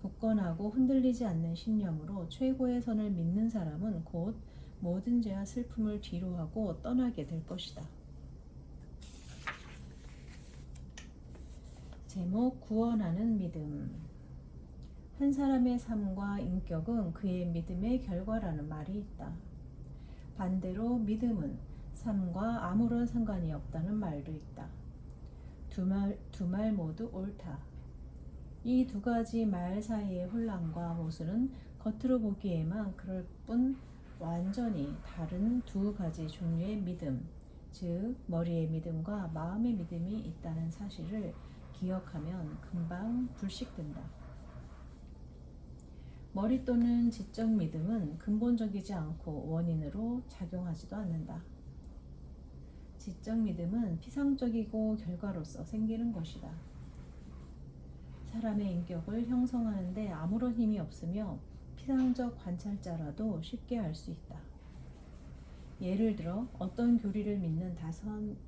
굳건하고 흔들리지 않는 신념으로 최고의 선을 믿는 사람은 곧 모든 죄와 슬픔을 뒤로하고 떠나게 될 것이다. 제목 구원하는 믿음. 한 사람의 삶과 인격은 그의 믿음의 결과라는 말이 있다. 반대로 믿음은 삶과 아무런 상관이 없다는 말도 있다. 두 말 모두 옳다. 이 두 가지 말 사이의 혼란과 모순은 겉으로 보기에만 그럴 뿐 완전히 다른 두 가지 종류의 믿음, 즉 머리의 믿음과 마음의 믿음이 있다는 사실을 기억하면 금방 불식된다. 머리 또는 지적 믿음은 근본적이지 않고 원인으로 작용하지도 않는다. 지적 믿음은 피상적이고 결과로서 생기는 것이다. 사람의 인격을 형성하는데 아무런 힘이 없으며 피상적 관찰자라도 쉽게 알 수 있다. 예를 들어 어떤 교리를 믿는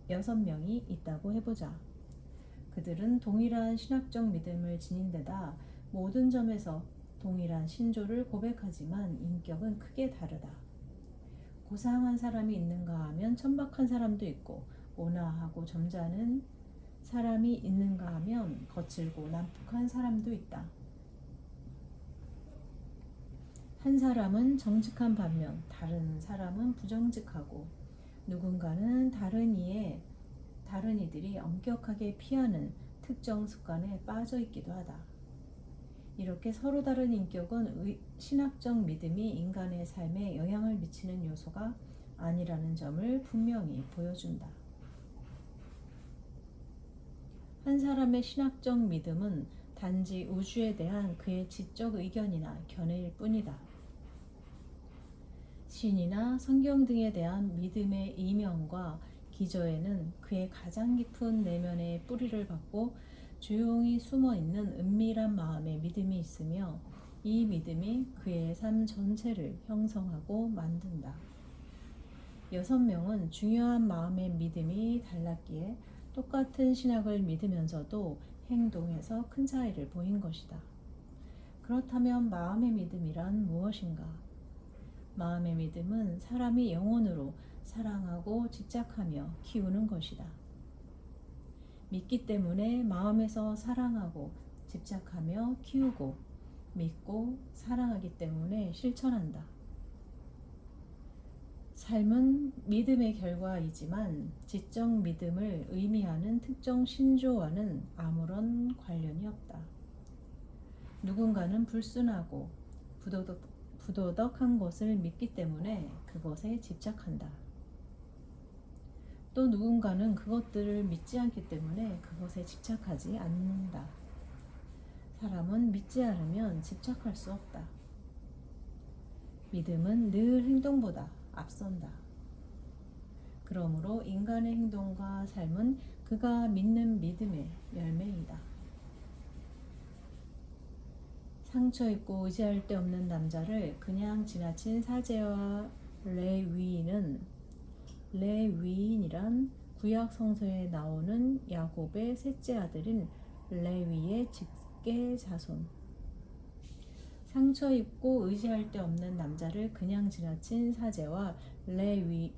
6명이 있다고 해보자. 그들은 동일한 신학적 믿음을 지닌 데다 모든 점에서 동일한 신조를 고백하지만 인격은 크게 다르다. 고상한 사람이 있는가 하면 천박한 사람도 있고 온화하고 점잖은 사람이 있는가 하면 거칠고 난폭한 사람도 있다. 한 사람은 정직한 반면 다른 사람은 부정직하고 누군가는 다른 이들이 엄격하게 피하는 특정 습관에 빠져 있기도 하다. 이렇게 서로 다른 인격은 신학적 믿음이 인간의 삶에 영향을 미치는 요소가 아니라는 점을 분명히 보여준다. 한 사람의 신학적 믿음은 단지 우주에 대한 그의 지적 의견이나 견해일 뿐이다. 신이나 성경 등에 대한 믿음의 이면과 기저에는 그의 가장 깊은 내면의 뿌리를 받고 조용히 숨어있는 은밀한 마음의 믿음이 있으며 이 믿음이 그의 삶 전체를 형성하고 만든다. 6명은 중요한 마음의 믿음이 달랐기에 똑같은 신학을 믿으면서도 행동에서 큰 차이를 보인 것이다. 그렇다면 마음의 믿음이란 무엇인가? 마음의 믿음은 사람이 영혼으로 사랑하고 집착하며 키우는 것이다. 믿기 때문에 마음에서 사랑하고 집착하며 키우고 믿고 사랑하기 때문에 실천한다. 삶은 믿음의 결과이지만 지적 믿음을 의미하는 특정 신조와는 아무런 관련이 없다. 누군가는 불순하고 부도덕한 것을 믿기 때문에 그것에 집착한다. 또 누군가는 그것들을 믿지 않기 때문에 그것에 집착하지 않는다. 사람은 믿지 않으면 집착할 수 없다. 믿음은 늘 행동보다 앞선다. 그러므로 인간의 행동과 삶은 그가 믿는 믿음의 열매이다. 상처 입고 의지할 데 없는 남자를 그냥 지나친 사제와 레위인이란 구약 성서에 나오는 야곱의 셋째 아들인 레위의 직계 자손. 상처 입고 의지할 데 없는 남자를 그냥 지나친 사제와 레위인은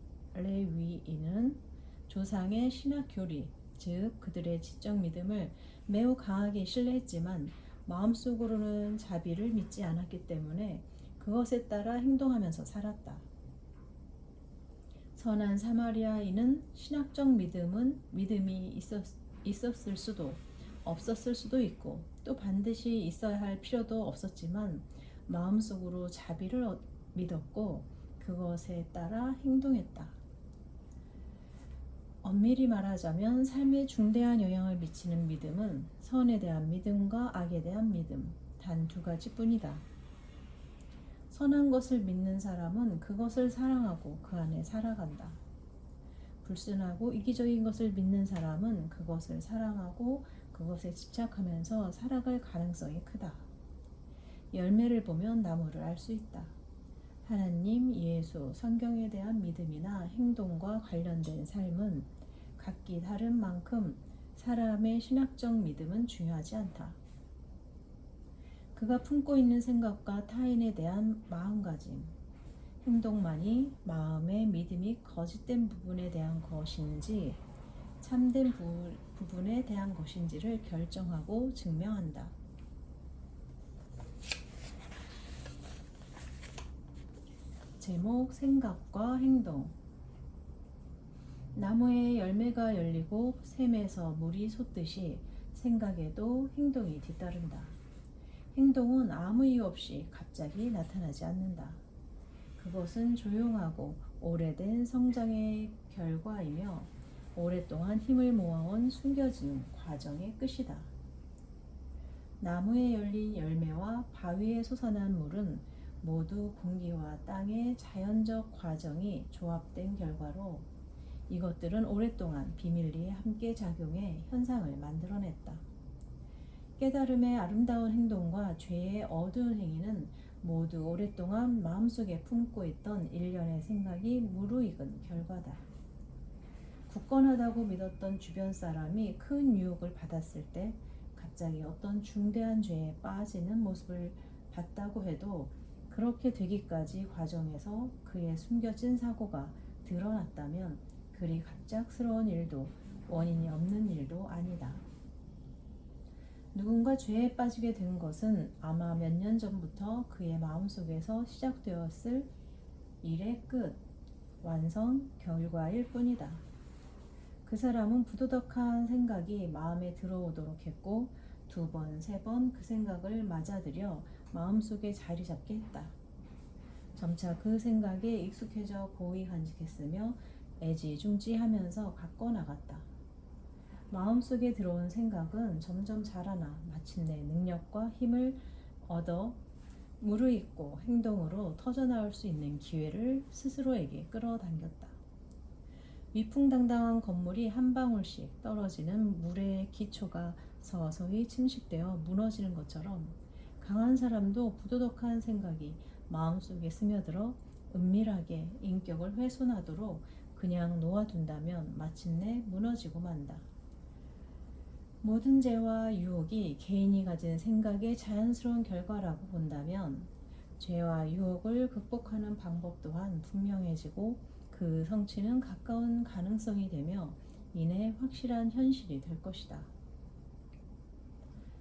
조상의 신학 교리, 즉 그들의 지적 믿음을 매우 강하게 신뢰했지만 마음속으로는 자비를 믿지 않았기 때문에 그것에 따라 행동하면서 살았다. 선한 사마리아인은 신학적 믿음이 있었을 수도 없었을 수도 있고 또 반드시 있어야 할 필요도 없었지만 마음속으로 자비를 믿었고 그것에 따라 행동했다. 엄밀히 말하자면 삶에 중대한 영향을 미치는 믿음은 선에 대한 믿음과 악에 대한 믿음 단 두 가지뿐이다. 선한 것을 믿는 사람은 그것을 사랑하고 그 안에 살아간다. 불순하고 이기적인 것을 믿는 사람은 그것을 사랑하고 그것에 집착하면서 살아갈 가능성이 크다. 열매를 보면 나무를 알 수 있다. 하나님, 예수, 성경에 대한 믿음이나 행동과 관련된 삶은 각기 다른 만큼 사람의 신학적 믿음은 중요하지 않다. 그가 품고 있는 생각과 타인에 대한 마음가짐, 행동만이 마음의 믿음이 거짓된 부분에 대한 것인지 참된 부분에 대한 것인지를 결정하고 증명한다. 제목, 생각과 행동. 나무에 열매가 열리고 샘에서 물이 솟듯이 생각에도 행동이 뒤따른다. 행동은 아무 이유 없이 갑자기 나타나지 않는다. 그것은 조용하고 오래된 성장의 결과이며 오랫동안 힘을 모아온 숨겨진 과정의 끝이다. 나무에 열린 열매와 바위에 솟아난 물은 모두 공기와 땅의 자연적 과정이 조합된 결과로 이것들은 오랫동안 비밀리에 함께 작용해 현상을 만들어냈다. 깨달음의 아름다운 행동과 죄의 어두운 행위는 모두 오랫동안 마음속에 품고 있던 일련의 생각이 무르익은 결과다. 굳건하다고 믿었던 주변 사람이 큰 유혹을 받았을 때 갑자기 어떤 중대한 죄에 빠지는 모습을 봤다고 해도 그렇게 되기까지 과정에서 그의 숨겨진 사고가 드러났다면 그리 갑작스러운 일도 원인이 없는 일도 아니다. 누군가 죄에 빠지게 된 것은 아마 몇 년 전부터 그의 마음속에서 시작되었을 일의 끝, 완성, 결과일 뿐이다. 그 사람은 부도덕한 생각이 마음에 들어오도록 했고 2번, 3번 그 생각을 맞아들여 마음속에 자리 잡게 했다. 점차 그 생각에 익숙해져 고이 간직했으며 애지중지하면서 바꿔나갔다. 마음속에 들어온 생각은 점점 자라나 마침내 능력과 힘을 얻어 무르익고 행동으로 터져나올 수 있는 기회를 스스로에게 끌어당겼다. 위풍당당한 건물이 한 방울씩 떨어지는 물의 기초가 서서히 침식되어 무너지는 것처럼 강한 사람도 부도덕한 생각이 마음속에 스며들어 은밀하게 인격을 훼손하도록 그냥 놓아둔다면 마침내 무너지고 만다. 모든 죄와 유혹이 개인이 가진 생각의 자연스러운 결과라고 본다면 죄와 유혹을 극복하는 방법 또한 분명해지고 그 성취는 가까운 가능성이 되며 이내 확실한 현실이 될 것이다.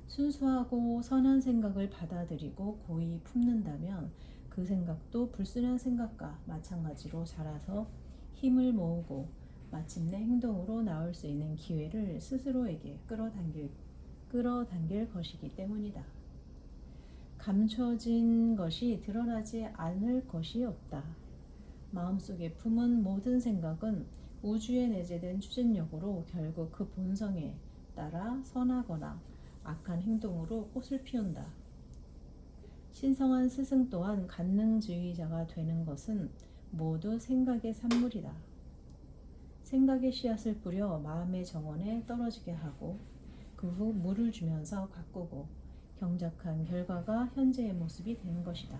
순수하고 선한 생각을 받아들이고 고이 품는다면 그 생각도 불순한 생각과 마찬가지로 자라서 힘을 모으고 마침내 행동으로 나올 수 있는 기회를 스스로에게 끌어당길 것이기 때문이다. 감춰진 것이 드러나지 않을 것이 없다. 마음속에 품은 모든 생각은 우주에 내재된 추진력으로 결국 그 본성에 따라 선하거나 악한 행동으로 꽃을 피운다. 신성한 스승 또한 간능주의자가 되는 것은 모두 생각의 산물이다. 생각의 씨앗을 뿌려 마음의 정원에 떨어지게 하고 그 후 물을 주면서 가꾸고 경작한 결과가 현재의 모습이 되는 것이다.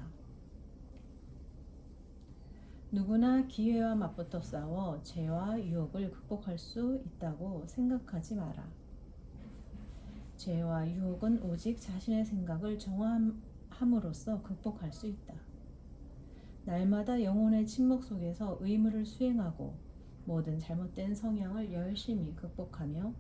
누구나 기회와 맞붙어 싸워 죄와 유혹을 극복할 수 있다고 생각하지 마라. 죄와 유혹은 오직 자신의 생각을 정화함으로써 극복할 수 있다. 날마다 영혼의 침묵 속에서 의무를 수행하고 모든 잘못된 성향을 열심히 극복하며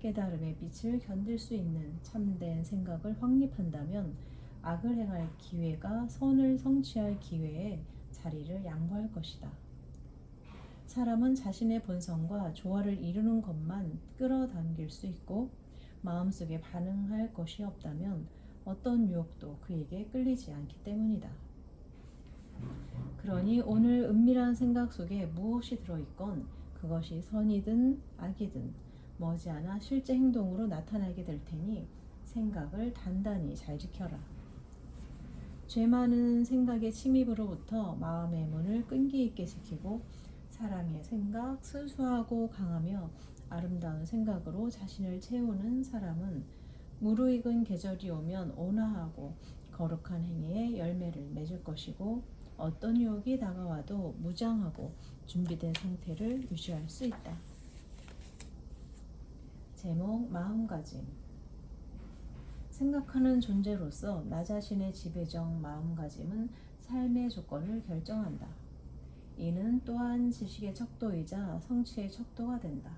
깨달음의 빛을 견딜 수 있는 참된 생각을 확립한다면 악을 행할 기회가 선을 성취할 기회에 자리를 양보할 것이다. 사람은 자신의 본성과 조화를 이루는 것만 끌어당길 수 있고 마음속에 반응할 것이 없다면 어떤 유혹도 그에게 끌리지 않기 때문이다. 그러니 오늘 은밀한 생각 속에 무엇이 들어있건 그것이 선이든 악이든 머지않아 실제 행동으로 나타나게 될 테니 생각을 단단히 잘 지켜라. 죄 많은 생각의 침입으로부터 마음의 문을 끈기 있게 지키고 사랑의 생각, 순수하고 강하며 아름다운 생각으로 자신을 채우는 사람은 무르익은 계절이 오면 온화하고 거룩한 행위에 열매를 맺을 것이고 어떤 유혹이 다가와도 무장하고 준비된 상태를 유지할 수 있다. 제목 마음가짐. 생각하는 존재로서 나 자신의 지배적 마음가짐은 삶의 조건을 결정한다. 이는 또한 지식의 척도이자 성취의 척도가 된다.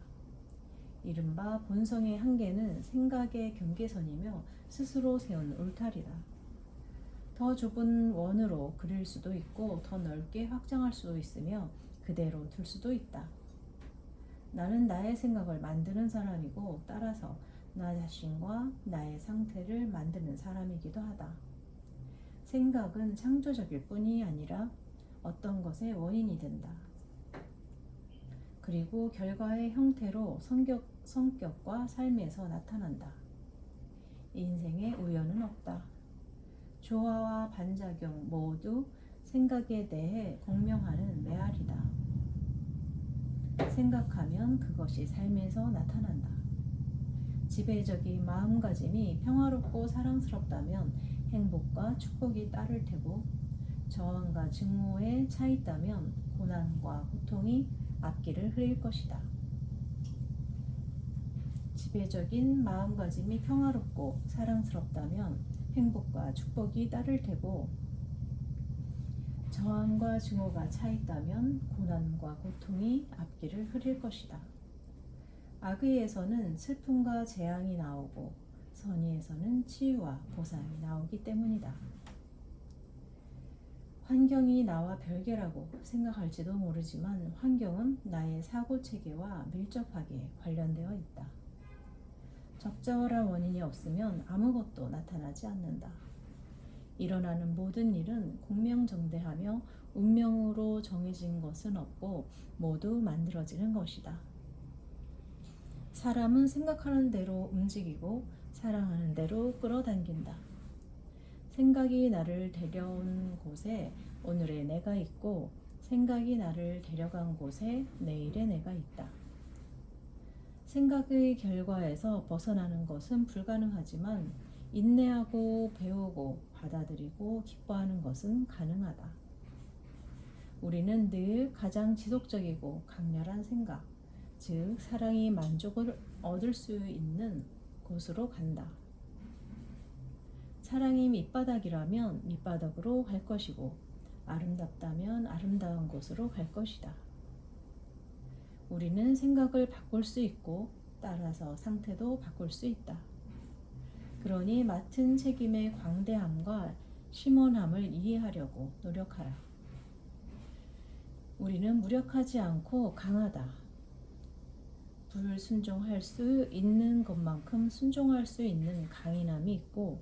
이른바 본성의 한계는 생각의 경계선이며 스스로 세운 울타리다. 더 좁은 원으로 그릴 수도 있고 더 넓게 확장할 수도 있으며 그대로 둘 수도 있다. 나는 나의 생각을 만드는 사람이고 따라서 나 자신과 나의 상태를 만드는 사람이기도 하다. 생각은 창조적일 뿐이 아니라 어떤 것의 원인이 된다. 그리고 결과의 형태로 성격과 삶에서 나타난다. 인생에 우연은 없다. 조화와 반작용 모두 생각에 대해 공명하는 메아리다. 생각하면 그것이 삶에서 나타난다. 지배적인 마음가짐이 평화롭고 사랑스럽다면 행복과 축복이 따를 테고 저항과 증오에 차 있다면 고난과 고통이 앞길을 흐릴 것이다. 지배적인 마음가짐이 평화롭고 사랑스럽다면 행복과 축복이 따를 테고 저항과 증오가 차 있다면 고난과 고통이 앞길을 흐릴 것이다. 악의에서는 슬픔과 재앙이 나오고 선의에서는 치유와 보상이 나오기 때문이다. 환경이 나와 별개라고 생각할지도 모르지만 환경은 나의 사고체계와 밀접하게 관련되어 있다. 적절한 원인이 없으면 아무것도 나타나지 않는다. 일어나는 모든 일은 공명정대하며 운명으로 정해진 것은 없고 모두 만들어지는 것이다. 사람은 생각하는 대로 움직이고 사랑하는 대로 끌어당긴다. 생각이 나를 데려온 곳에 오늘의 내가 있고 생각이 나를 데려간 곳에 내일의 내가 있다. 생각의 결과에서 벗어나는 것은 불가능하지만 인내하고 배우고 받아들이고 기뻐하는 것은 가능하다. 우리는 늘 가장 지속적이고 강렬한 생각, 즉 사랑이 만족을 얻을 수 있는 곳으로 간다. 사랑이 밑바닥이라면 밑바닥으로 갈 것이고 아름답다면 아름다운 곳으로 갈 것이다. 우리는 생각을 바꿀 수 있고 따라서 상태도 바꿀 수 있다. 그러니 맡은 책임의 광대함과 심원함을 이해하려고 노력하라. 우리는 무력하지 않고 강하다. 불순종할 수 있는 것만큼 순종할 수 있는 강인함이 있고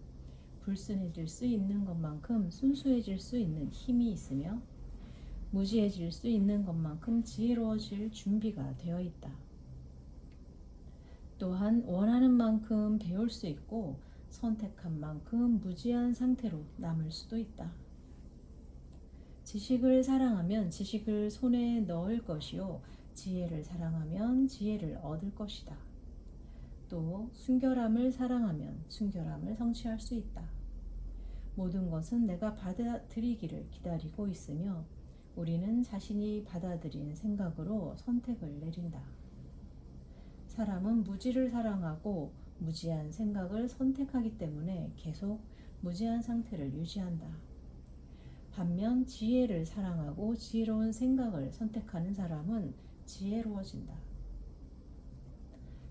불순해질 수 있는 것만큼 순수해질 수 있는 힘이 있으며 무지해질 수 있는 것만큼 지혜로워질 준비가 되어 있다. 또한 원하는 만큼 배울 수 있고 선택한 만큼 무지한 상태로 남을 수도 있다. 지식을 사랑하면 지식을 손에 넣을 것이요 지혜를 사랑하면 지혜를 얻을 것이다. 또 순결함을 사랑하면 순결함을 성취할 수 있다. 모든 것은 내가 받아들이기를 기다리고 있으며 우리는 자신이 받아들인 생각으로 선택을 내린다. 사람은 무지를 사랑하고 무지한 생각을 선택하기 때문에 계속 무지한 상태를 유지한다. 반면 지혜를 사랑하고 지혜로운 생각을 선택하는 사람은 지혜로워진다.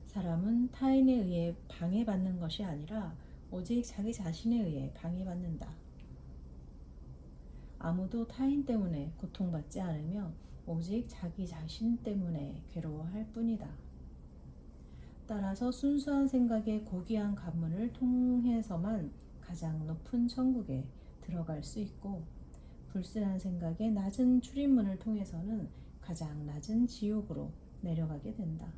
사람은 타인에 의해 방해받는 것이 아니라 오직 자기 자신에 의해 방해받는다. 아무도 타인 때문에 고통받지 않으며 오직 자기 자신 때문에 괴로워할 뿐이다. 따라서 순수한 생각의 고귀한 관문을 통해서만 가장 높은 천국에 들어갈 수 있고 불순한 생각의 낮은 출입문을 통해서는 가장 낮은 지옥으로 내려가게 된다.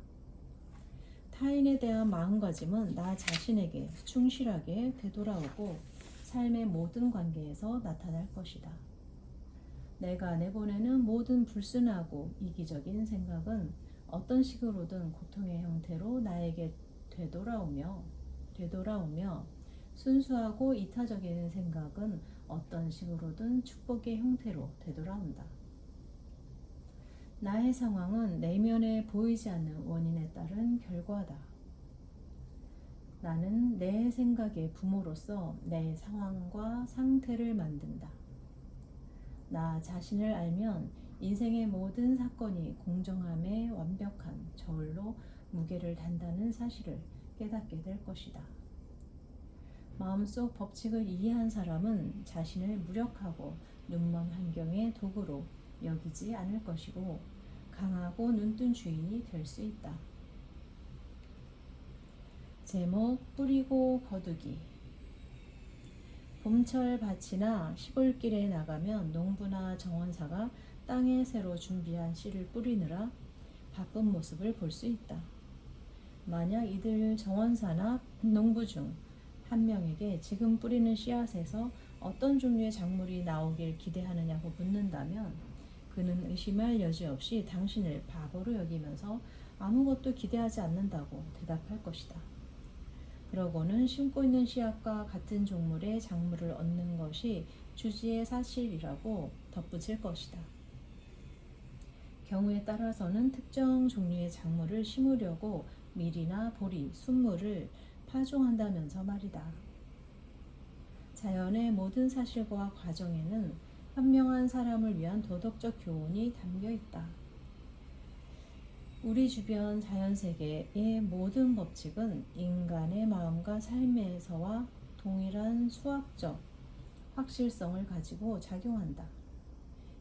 타인에 대한 마음가짐은 나 자신에게 충실하게 되돌아오고 삶의 모든 관계에서 나타날 것이다. 내가 내보내는 모든 불순하고 이기적인 생각은 어떤 식으로든 고통의 형태로 나에게 되돌아오며 순수하고 이타적인 생각은 어떤 식으로든 축복의 형태로 되돌아온다. 나의 상황은 내면에 보이지 않는 원인에 따른 결과다. 나는 내 생각의 부모로서 내 상황과 상태를 만든다. 나 자신을 알면 인생의 모든 사건이 공정함의 완벽한 저울로 무게를 단다는 사실을 깨닫게 될 것이다. 마음속 법칙을 이해한 사람은 자신을 무력하고 눈먼 환경의 도구로 여기지 않을 것이고 강하고 눈뜬 주인이 될 수 있다. 제목 뿌리고 거두기. 봄철 밭이나 시골길에 나가면 농부나 정원사가 땅에 새로 준비한 씨를 뿌리느라 바쁜 모습을 볼 수 있다. 만약 이들 정원사나 농부 중 한 명에게 지금 뿌리는 씨앗에서 어떤 종류의 작물이 나오길 기대하느냐고 묻는다면 그는 의심할 여지 없이 당신을 바보로 여기면서 아무것도 기대하지 않는다고 대답할 것이다. 그러고는 심고 있는 씨앗과 같은 종물의 작물을 얻는 것이 주지의 사실이라고 덧붙일 것이다. 경우에 따라서는 특정 종류의 작물을 심으려고 밀이나 보리, 순물을 파종한다면서 말이다. 자연의 모든 사실과 과정에는 현명한 사람을 위한 도덕적 교훈이 담겨 있다. 우리 주변 자연세계의 모든 법칙은 인간의 마음과 삶에서와 동일한 수학적 확실성을 가지고 작용한다.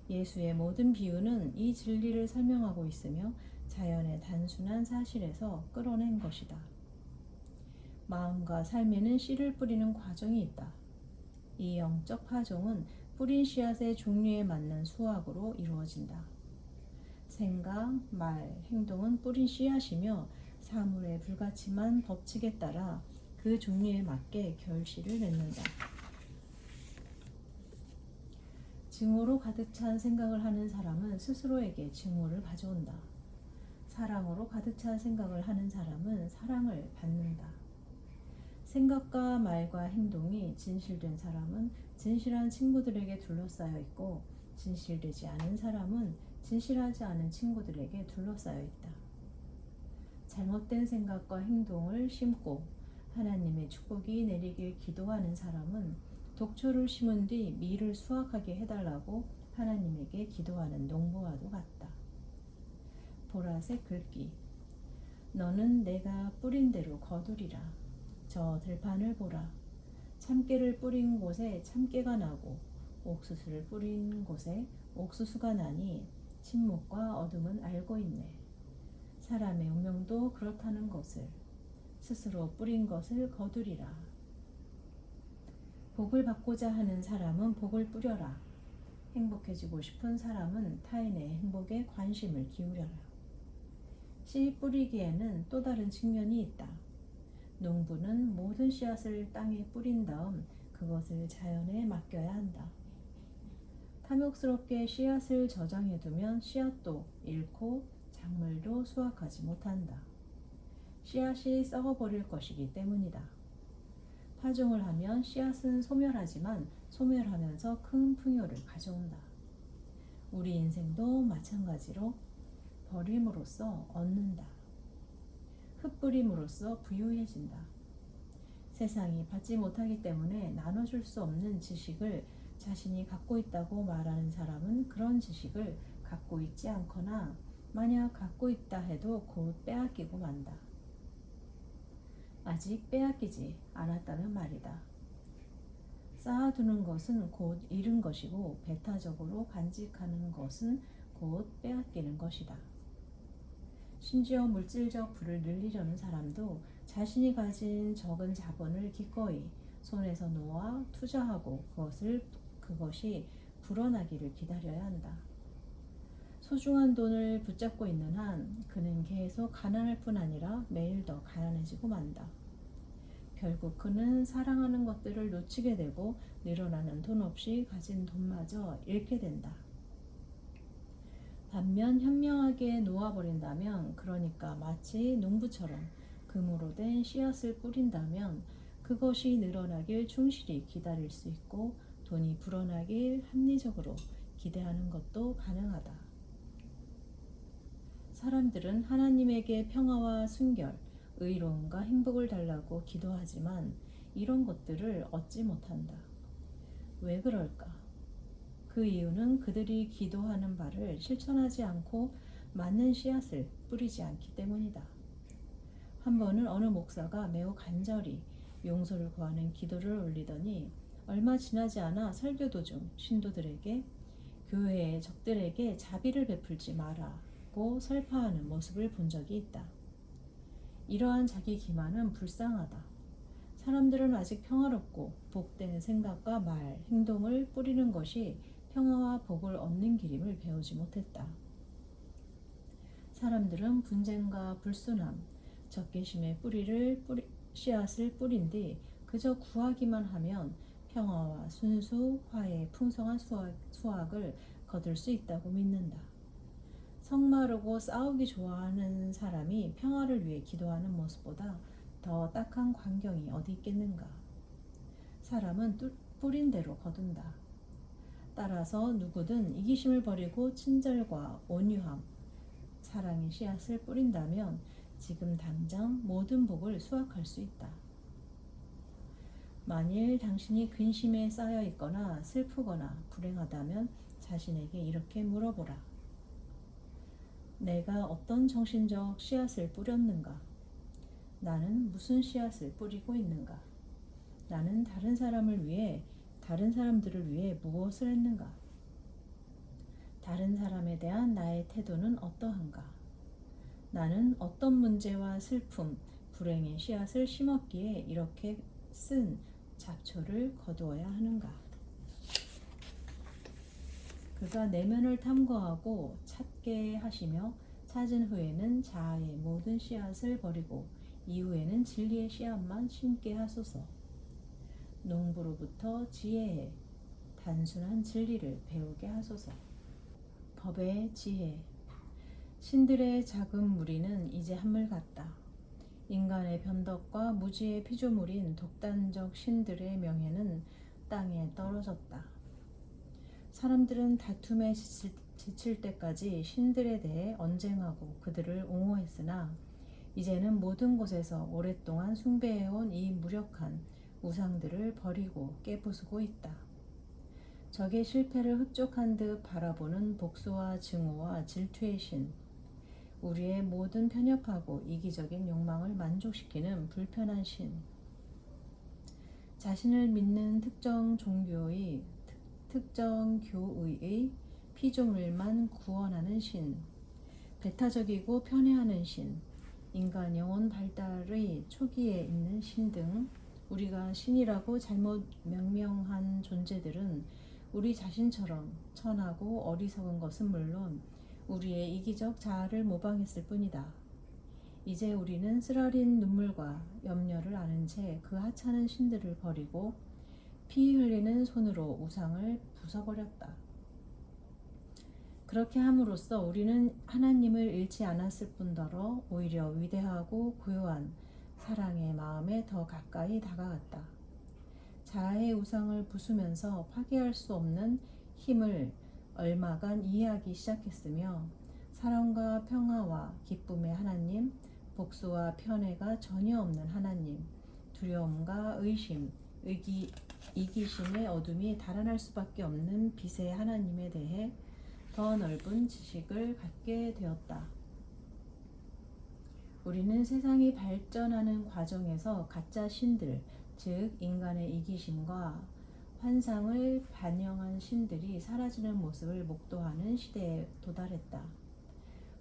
예수의 모든 비유는 이 진리를 설명하고 있으며 자연의 단순한 사실에서 끌어낸 것이다. 마음과 삶에는 씨를 뿌리는 과정이 있다. 이 영적 파종은 뿌린 씨앗의 종류에 맞는 수확으로 이루어진다. 생각, 말, 행동은 뿌린 씨앗이며 사물의 불가침한 법칙에 따라 그 종류에 맞게 결실을 맺는다. 증오로 가득 찬 생각을 하는 사람은 스스로에게 증오를 가져온다. 사랑으로 가득 찬 생각을 하는 사람은 사랑을 받는다. 생각과 말과 행동이 진실된 사람은 진실한 친구들에게 둘러싸여 있고 진실되지 않은 사람은 진실하지 않은 친구들에게 둘러싸여 있다. 잘못된 생각과 행동을 심고 하나님의 축복이 내리길 기도하는 사람은 독초를 심은 뒤 밀을 수확하게 해달라고 하나님에게 기도하는 농부와도 같다. 보라색 글귀. 너는 내가 뿌린 대로 거두리라. 저 들판을 보라. 참깨를 뿌린 곳에 참깨가 나고 옥수수를 뿌린 곳에 옥수수가 나니 침묵과 어둠은 알고 있네. 사람의 운명도 그렇다는 것을 스스로 뿌린 것을 거두리라. 복을 받고자 하는 사람은 복을 뿌려라. 행복해지고 싶은 사람은 타인의 행복에 관심을 기울여라. 씨 뿌리기에는 또 다른 측면이 있다. 농부는 모든 씨앗을 땅에 뿌린 다음 그것을 자연에 맡겨야 한다. 탐욕스럽게 씨앗을 저장해두면 씨앗도 잃고 작물도 수확하지 못한다. 씨앗이 썩어버릴 것이기 때문이다. 파종을 하면 씨앗은 소멸하지만 소멸하면서 큰 풍요를 가져온다. 우리 인생도 마찬가지로 버림으로써 얻는다. 흩뿌림으로써 부유해진다. 세상이 받지 못하기 때문에 나눠줄 수 없는 지식을 자신이 갖고 있다고 말하는 사람은 그런 지식을 갖고 있지 않거나 만약 갖고 있다 해도 곧 빼앗기고 만다. 아직 빼앗기지 않았다면 말이다. 쌓아두는 것은 곧 잃은 것이고 배타적으로 간직하는 것은 곧 빼앗기는 것이다. 심지어 물질적 부를 늘리려는 사람도 자신이 가진 적은 자본을 기꺼이 손에서 놓아 투자하고 그것이 불어나기를 기다려야 한다. 소중한 돈을 붙잡고 있는 한 그는 계속 가난할 뿐 아니라 매일 더 가난해지고 만다. 결국 그는 사랑하는 것들을 놓치게 되고 늘어나는 돈 없이 가진 돈마저 잃게 된다. 반면 현명하게 놓아버린다면, 그러니까 마치 농부처럼 금으로 된 씨앗을 뿌린다면 그것이 늘어나길 충실히 기다릴 수 있고 돈이 불어나길 합리적으로 기대하는 것도 가능하다. 사람들은 하나님에게 평화와 순결, 의로움과 행복을 달라고 기도하지만 이런 것들을 얻지 못한다. 왜 그럴까? 그 이유는 그들이 기도하는 바를 실천하지 않고 맞는 씨앗을 뿌리지 않기 때문이다. 한 번은 어느 목사가 매우 간절히 용서를 구하는 기도를 올리더니 얼마 지나지 않아 설교 도중 신도들에게 교회의 적들에게 자비를 베풀지 마라고 설파하는 모습을 본 적이 있다. 이러한 자기 기만은 불쌍하다. 사람들은 아직 평화롭고 복된 생각과 말, 행동을 뿌리는 것이 평화와 복을 얻는 길임을 배우지 못했다. 사람들은 분쟁과 불순함, 적개심의 씨앗을 뿌린 뒤 그저 구하기만 하면 평화와 순수, 화해, 풍성한 수확을 거둘 수 있다고 믿는다. 성마르고 싸우기 좋아하는 사람이 평화를 위해 기도하는 모습보다 더 딱한 광경이 어디 있겠는가. 사람은 뿌린 대로 거둔다. 따라서 누구든 이기심을 버리고 친절과 온유함, 사랑의 씨앗을 뿌린다면 지금 당장 모든 복을 수확할 수 있다. 만일 당신이 근심에 쌓여 있거나 슬프거나 불행하다면 자신에게 이렇게 물어보라. 내가 어떤 정신적 씨앗을 뿌렸는가? 나는 무슨 씨앗을 뿌리고 있는가? 나는 다른 사람들을 위해 무엇을 했는가? 다른 사람에 대한 나의 태도는 어떠한가? 나는 어떤 문제와 슬픔, 불행의 씨앗을 심었기에 이렇게 쓴 잡초를 거두어야 하는가? 그가 내면을 탐구하고 찾게 하시며 찾은 후에는 자아의 모든 씨앗을 버리고 이후에는 진리의 씨앗만 심게 하소서. 농부로부터 지혜에 단순한 진리를 배우게 하소서. 법의 지혜. 신들의 작은 무리는 이제 한물 같다. 인간의 변덕과 무지의 피조물인 독단적 신들의 명예는 땅에 떨어졌다. 사람들은 다툼에 지칠 때까지 신들에 대해 언쟁하고 그들을 옹호했으나 이제는 모든 곳에서 오랫동안 숭배해온 이 무력한 우상들을 버리고 깨부수고 있다. 적의 실패를 흡족한 듯 바라보는 복수와 증오와 질투의 신, 우리의 모든 편협하고 이기적인 욕망을 만족시키는 불편한 신, 자신을 믿는 특정 교의의 피조물만 구원하는 신, 배타적이고 편애하는 신, 인간 영혼 발달의 초기에 있는 신 등 우리가 신이라고 잘못 명명한 존재들은 우리 자신처럼 천하고 어리석은 것은 물론 우리의 이기적 자아를 모방했을 뿐이다. 이제 우리는 쓰라린 눈물과 염려를 아는 채 그 하찮은 신들을 버리고 피 흘리는 손으로 우상을 부숴버렸다. 그렇게 함으로써 우리는 하나님을 잃지 않았을 뿐더러 오히려 위대하고 고요한 사랑의 마음에 더 가까이 다가갔다. 자아의 우상을 부수면서 파괴할 수 없는 힘을 얼마간 이해하기 시작했으며 사랑과 평화와 기쁨의 하나님, 복수와 편애가 전혀 없는 하나님, 두려움과 의심, 이기심의 어둠이 달아날 수밖에 없는 빛의 하나님에 대해 더 넓은 지식을 갖게 되었다. 우리는 세상이 발전하는 과정에서 가짜 신들, 즉 인간의 이기심과 환상을 반영한 신들이 사라지는 모습을 목도하는 시대에 도달했다.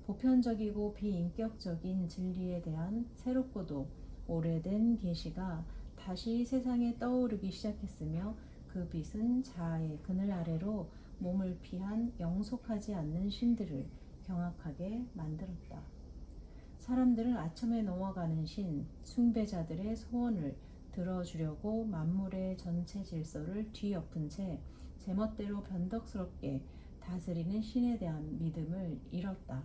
보편적이고 비인격적인 진리에 대한 새롭고도 오래된 계시가 다시 세상에 떠오르기 시작했으며 그 빛은 자아의 그늘 아래로 몸을 피한 영속하지 않는 신들을 경악하게 만들었다. 사람들은 아첨에 넘어가는 신, 숭배자들의 소원을 들어주려고 만물의 전체 질서를 뒤엎은 채 제멋대로 변덕스럽게 다스리는 신에 대한 믿음을 잃었다.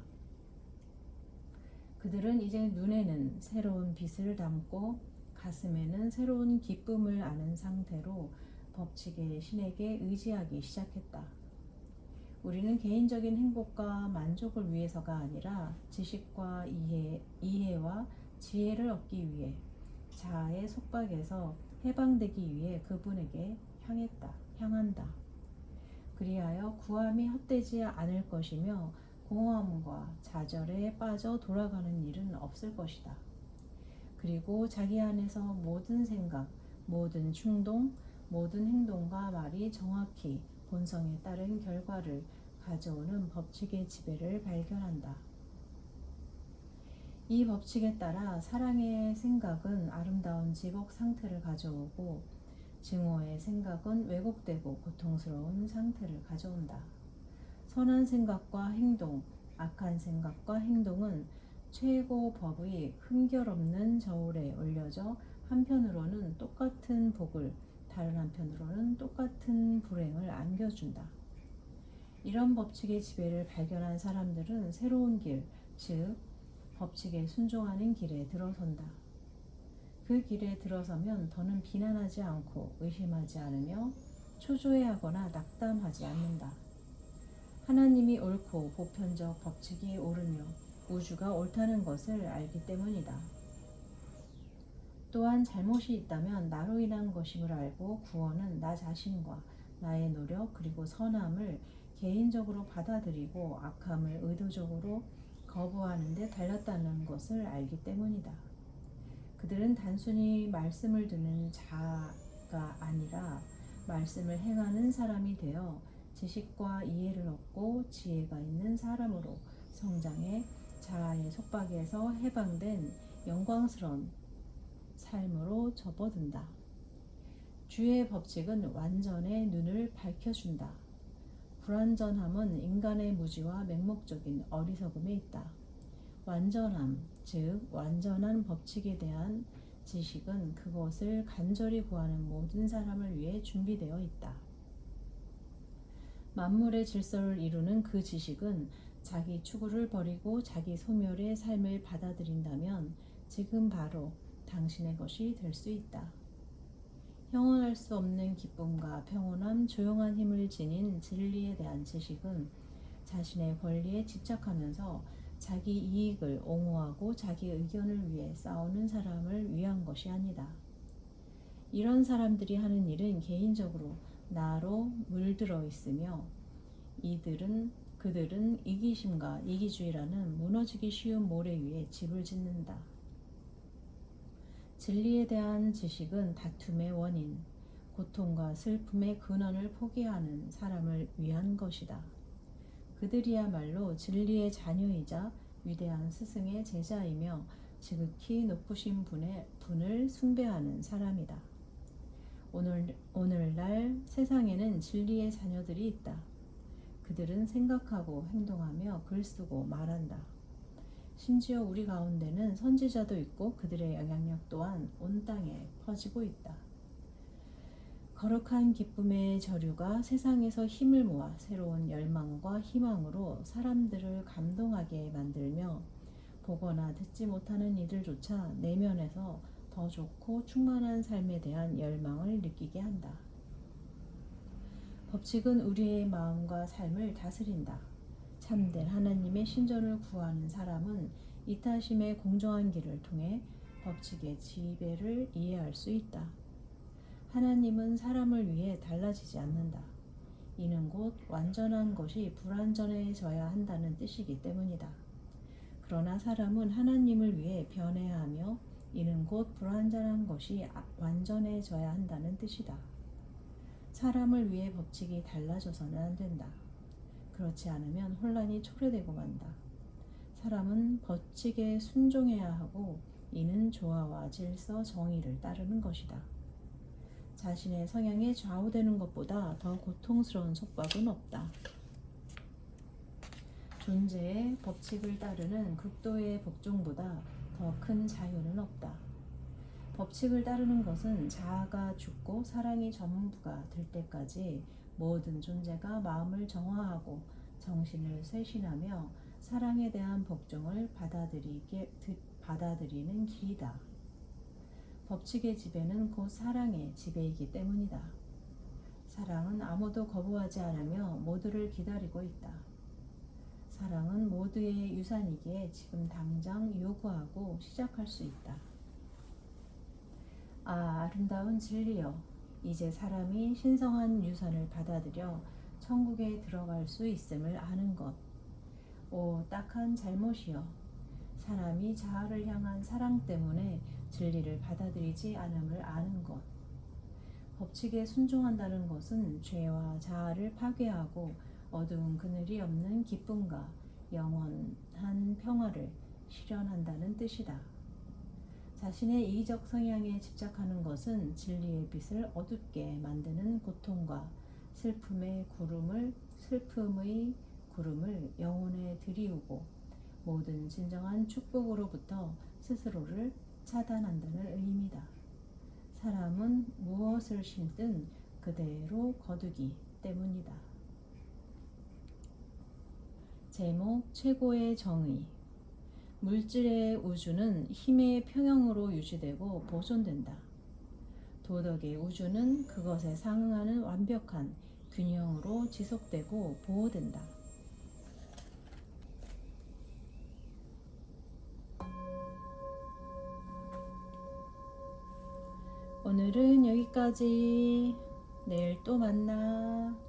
그들은 이제 눈에는 새로운 빛을 담고 가슴에는 새로운 기쁨을 아는 상태로 법칙의 신에게 의지하기 시작했다. 우리는 개인적인 행복과 만족을 위해서가 아니라 지식과 이해와 지혜를 얻기 위해 자아의 속박에서 해방되기 위해 그분에게 향한다. 그리하여 구함이 헛되지 않을 것이며 공허함과 좌절에 빠져 돌아가는 일은 없을 것이다. 그리고 자기 안에서 모든 생각, 모든 충동, 모든 행동과 말이 정확히 본성에 따른 결과를 가져오는 법칙의 지배를 발견한다. 이 법칙에 따라 사랑의 생각은 아름다운 지복 상태를 가져오고 증오의 생각은 왜곡되고 고통스러운 상태를 가져온다. 선한 생각과 행동, 악한 생각과 행동은 최고 법의 흠결없는 저울에 올려져 한편으로는 똑같은 복을, 다른 한편으로는 똑같은 불행을 안겨준다. 이런 법칙의 지배를 발견한 사람들은 새로운 길, 즉 법칙에 순종하는 길에 들어선다. 그 길에 들어서면 더는 비난하지 않고 의심하지 않으며 초조해하거나 낙담하지 않는다. 하나님이 옳고 보편적 법칙이 옳으며 우주가 옳다는 것을 알기 때문이다. 또한 잘못이 있다면 나로 인한 것임을 알고 구원은 나 자신과 나의 노력 그리고 선함을 개인적으로 받아들이고 악함을 의도적으로 거부하는 데 달렸다는 것을 알기 때문이다. 그들은 단순히 말씀을 듣는 자가 아니라 말씀을 행하는 사람이 되어 지식과 이해를 얻고 지혜가 있는 사람으로 성장해 자아의 속박에서 해방된 영광스러운 삶으로 접어든다. 주의 법칙은 완전의 눈을 밝혀준다. 불완전함은 인간의 무지와 맹목적인 어리석음에 있다. 완전함, 즉 완전한 법칙에 대한 지식은 그것을 간절히 구하는 모든 사람을 위해 준비되어 있다. 만물의 질서를 이루는 그 지식은 자기 추구를 버리고 자기 소멸의 삶을 받아들인다면 지금 바로 당신의 것이 될 수 있다. 형언할 수 없는 기쁨과 평온함, 조용한 힘을 지닌 진리에 대한 지식은 자신의 권리에 집착하면서 자기 이익을 옹호하고 자기 의견을 위해 싸우는 사람을 위한 것이 아니다. 이런 사람들이 하는 일은 개인적으로 나로 물들어 있으며 그들은 이기심과 이기주의라는 무너지기 쉬운 모래 위에 집을 짓는다. 진리에 대한 지식은 다툼의 원인, 고통과 슬픔의 근원을 포기하는 사람을 위한 것이다. 그들이야말로 진리의 자녀이자 위대한 스승의 제자이며 지극히 높으신 분을 숭배하는 사람이다. 오늘날 세상에는 진리의 자녀들이 있다. 그들은 생각하고 행동하며 글쓰고 말한다. 심지어 우리 가운데는 선지자도 있고 그들의 영향력 또한 온 땅에 퍼지고 있다. 거룩한 기쁨의 저류가 세상에서 힘을 모아 새로운 열망과 희망으로 사람들을 감동하게 만들며 보거나 듣지 못하는 이들조차 내면에서 더 좋고 충만한 삶에 대한 열망을 느끼게 한다. 법칙은 우리의 마음과 삶을 다스린다. 참된 하나님의 신전을 구하는 사람은 이타심의 공정한 길을 통해 법칙의 지배를 이해할 수 있다. 하나님은 사람을 위해 달라지지 않는다. 이는 곧 완전한 것이 불완전해져야 한다는 뜻이기 때문이다. 그러나 사람은 하나님을 위해 변해야 하며 이는 곧 불완전한 것이 완전해져야 한다는 뜻이다. 사람을 위해 법칙이 달라져서는 안 된다. 그렇지 않으면 혼란이 초래되고 만다. 사람은 법칙에 순종해야 하고 이는 조화와 질서, 정의를 따르는 것이다. 자신의 성향에 좌우되는 것보다 더 고통스러운 속박은 없다. 존재의 법칙을 따르는 극도의 복종보다 더 큰 자유는 없다. 법칙을 따르는 것은 자아가 죽고 사랑이 전부가 될 때까지 모든 존재가 마음을 정화하고 정신을 쇄신하며 사랑에 대한 복종을 받아들이는 길이다. 법칙의 지배는 곧 사랑의 지배이기 때문이다. 사랑은 아무도 거부하지 않으며 모두를 기다리고 있다. 사랑은 모두의 유산이기에 지금 당장 요구하고 시작할 수 있다. 아름다운 진리여, 이제 사람이 신성한 유산을 받아들여 천국에 들어갈 수 있음을 아는 것. 오 딱한 잘못이여, 사람이 자아를 향한 사랑 때문에 진리를 받아들이지 않음을 아는 것. 법칙에 순종한다는 것은 죄와 자아를 파괴하고 어두운 그늘이 없는 기쁨과 영원한 평화를 실현한다는 뜻이다. 자신의 이기적 성향에 집착하는 것은 진리의 빛을 어둡게 만드는 고통과 슬픔의 구름을 영혼에 들이우고 모든 진정한 축복으로부터 스스로를 차단한다는 의미다. 사람은 무엇을 심든 그대로 거두기 때문이다. 제목 최고의 정의. 물질의 우주는 힘의 평형으로 유지되고 보존된다. 도덕의 우주는 그것에 상응하는 완벽한 균형으로 지속되고 보호된다. 오늘은 여기까지. 내일 또 만나.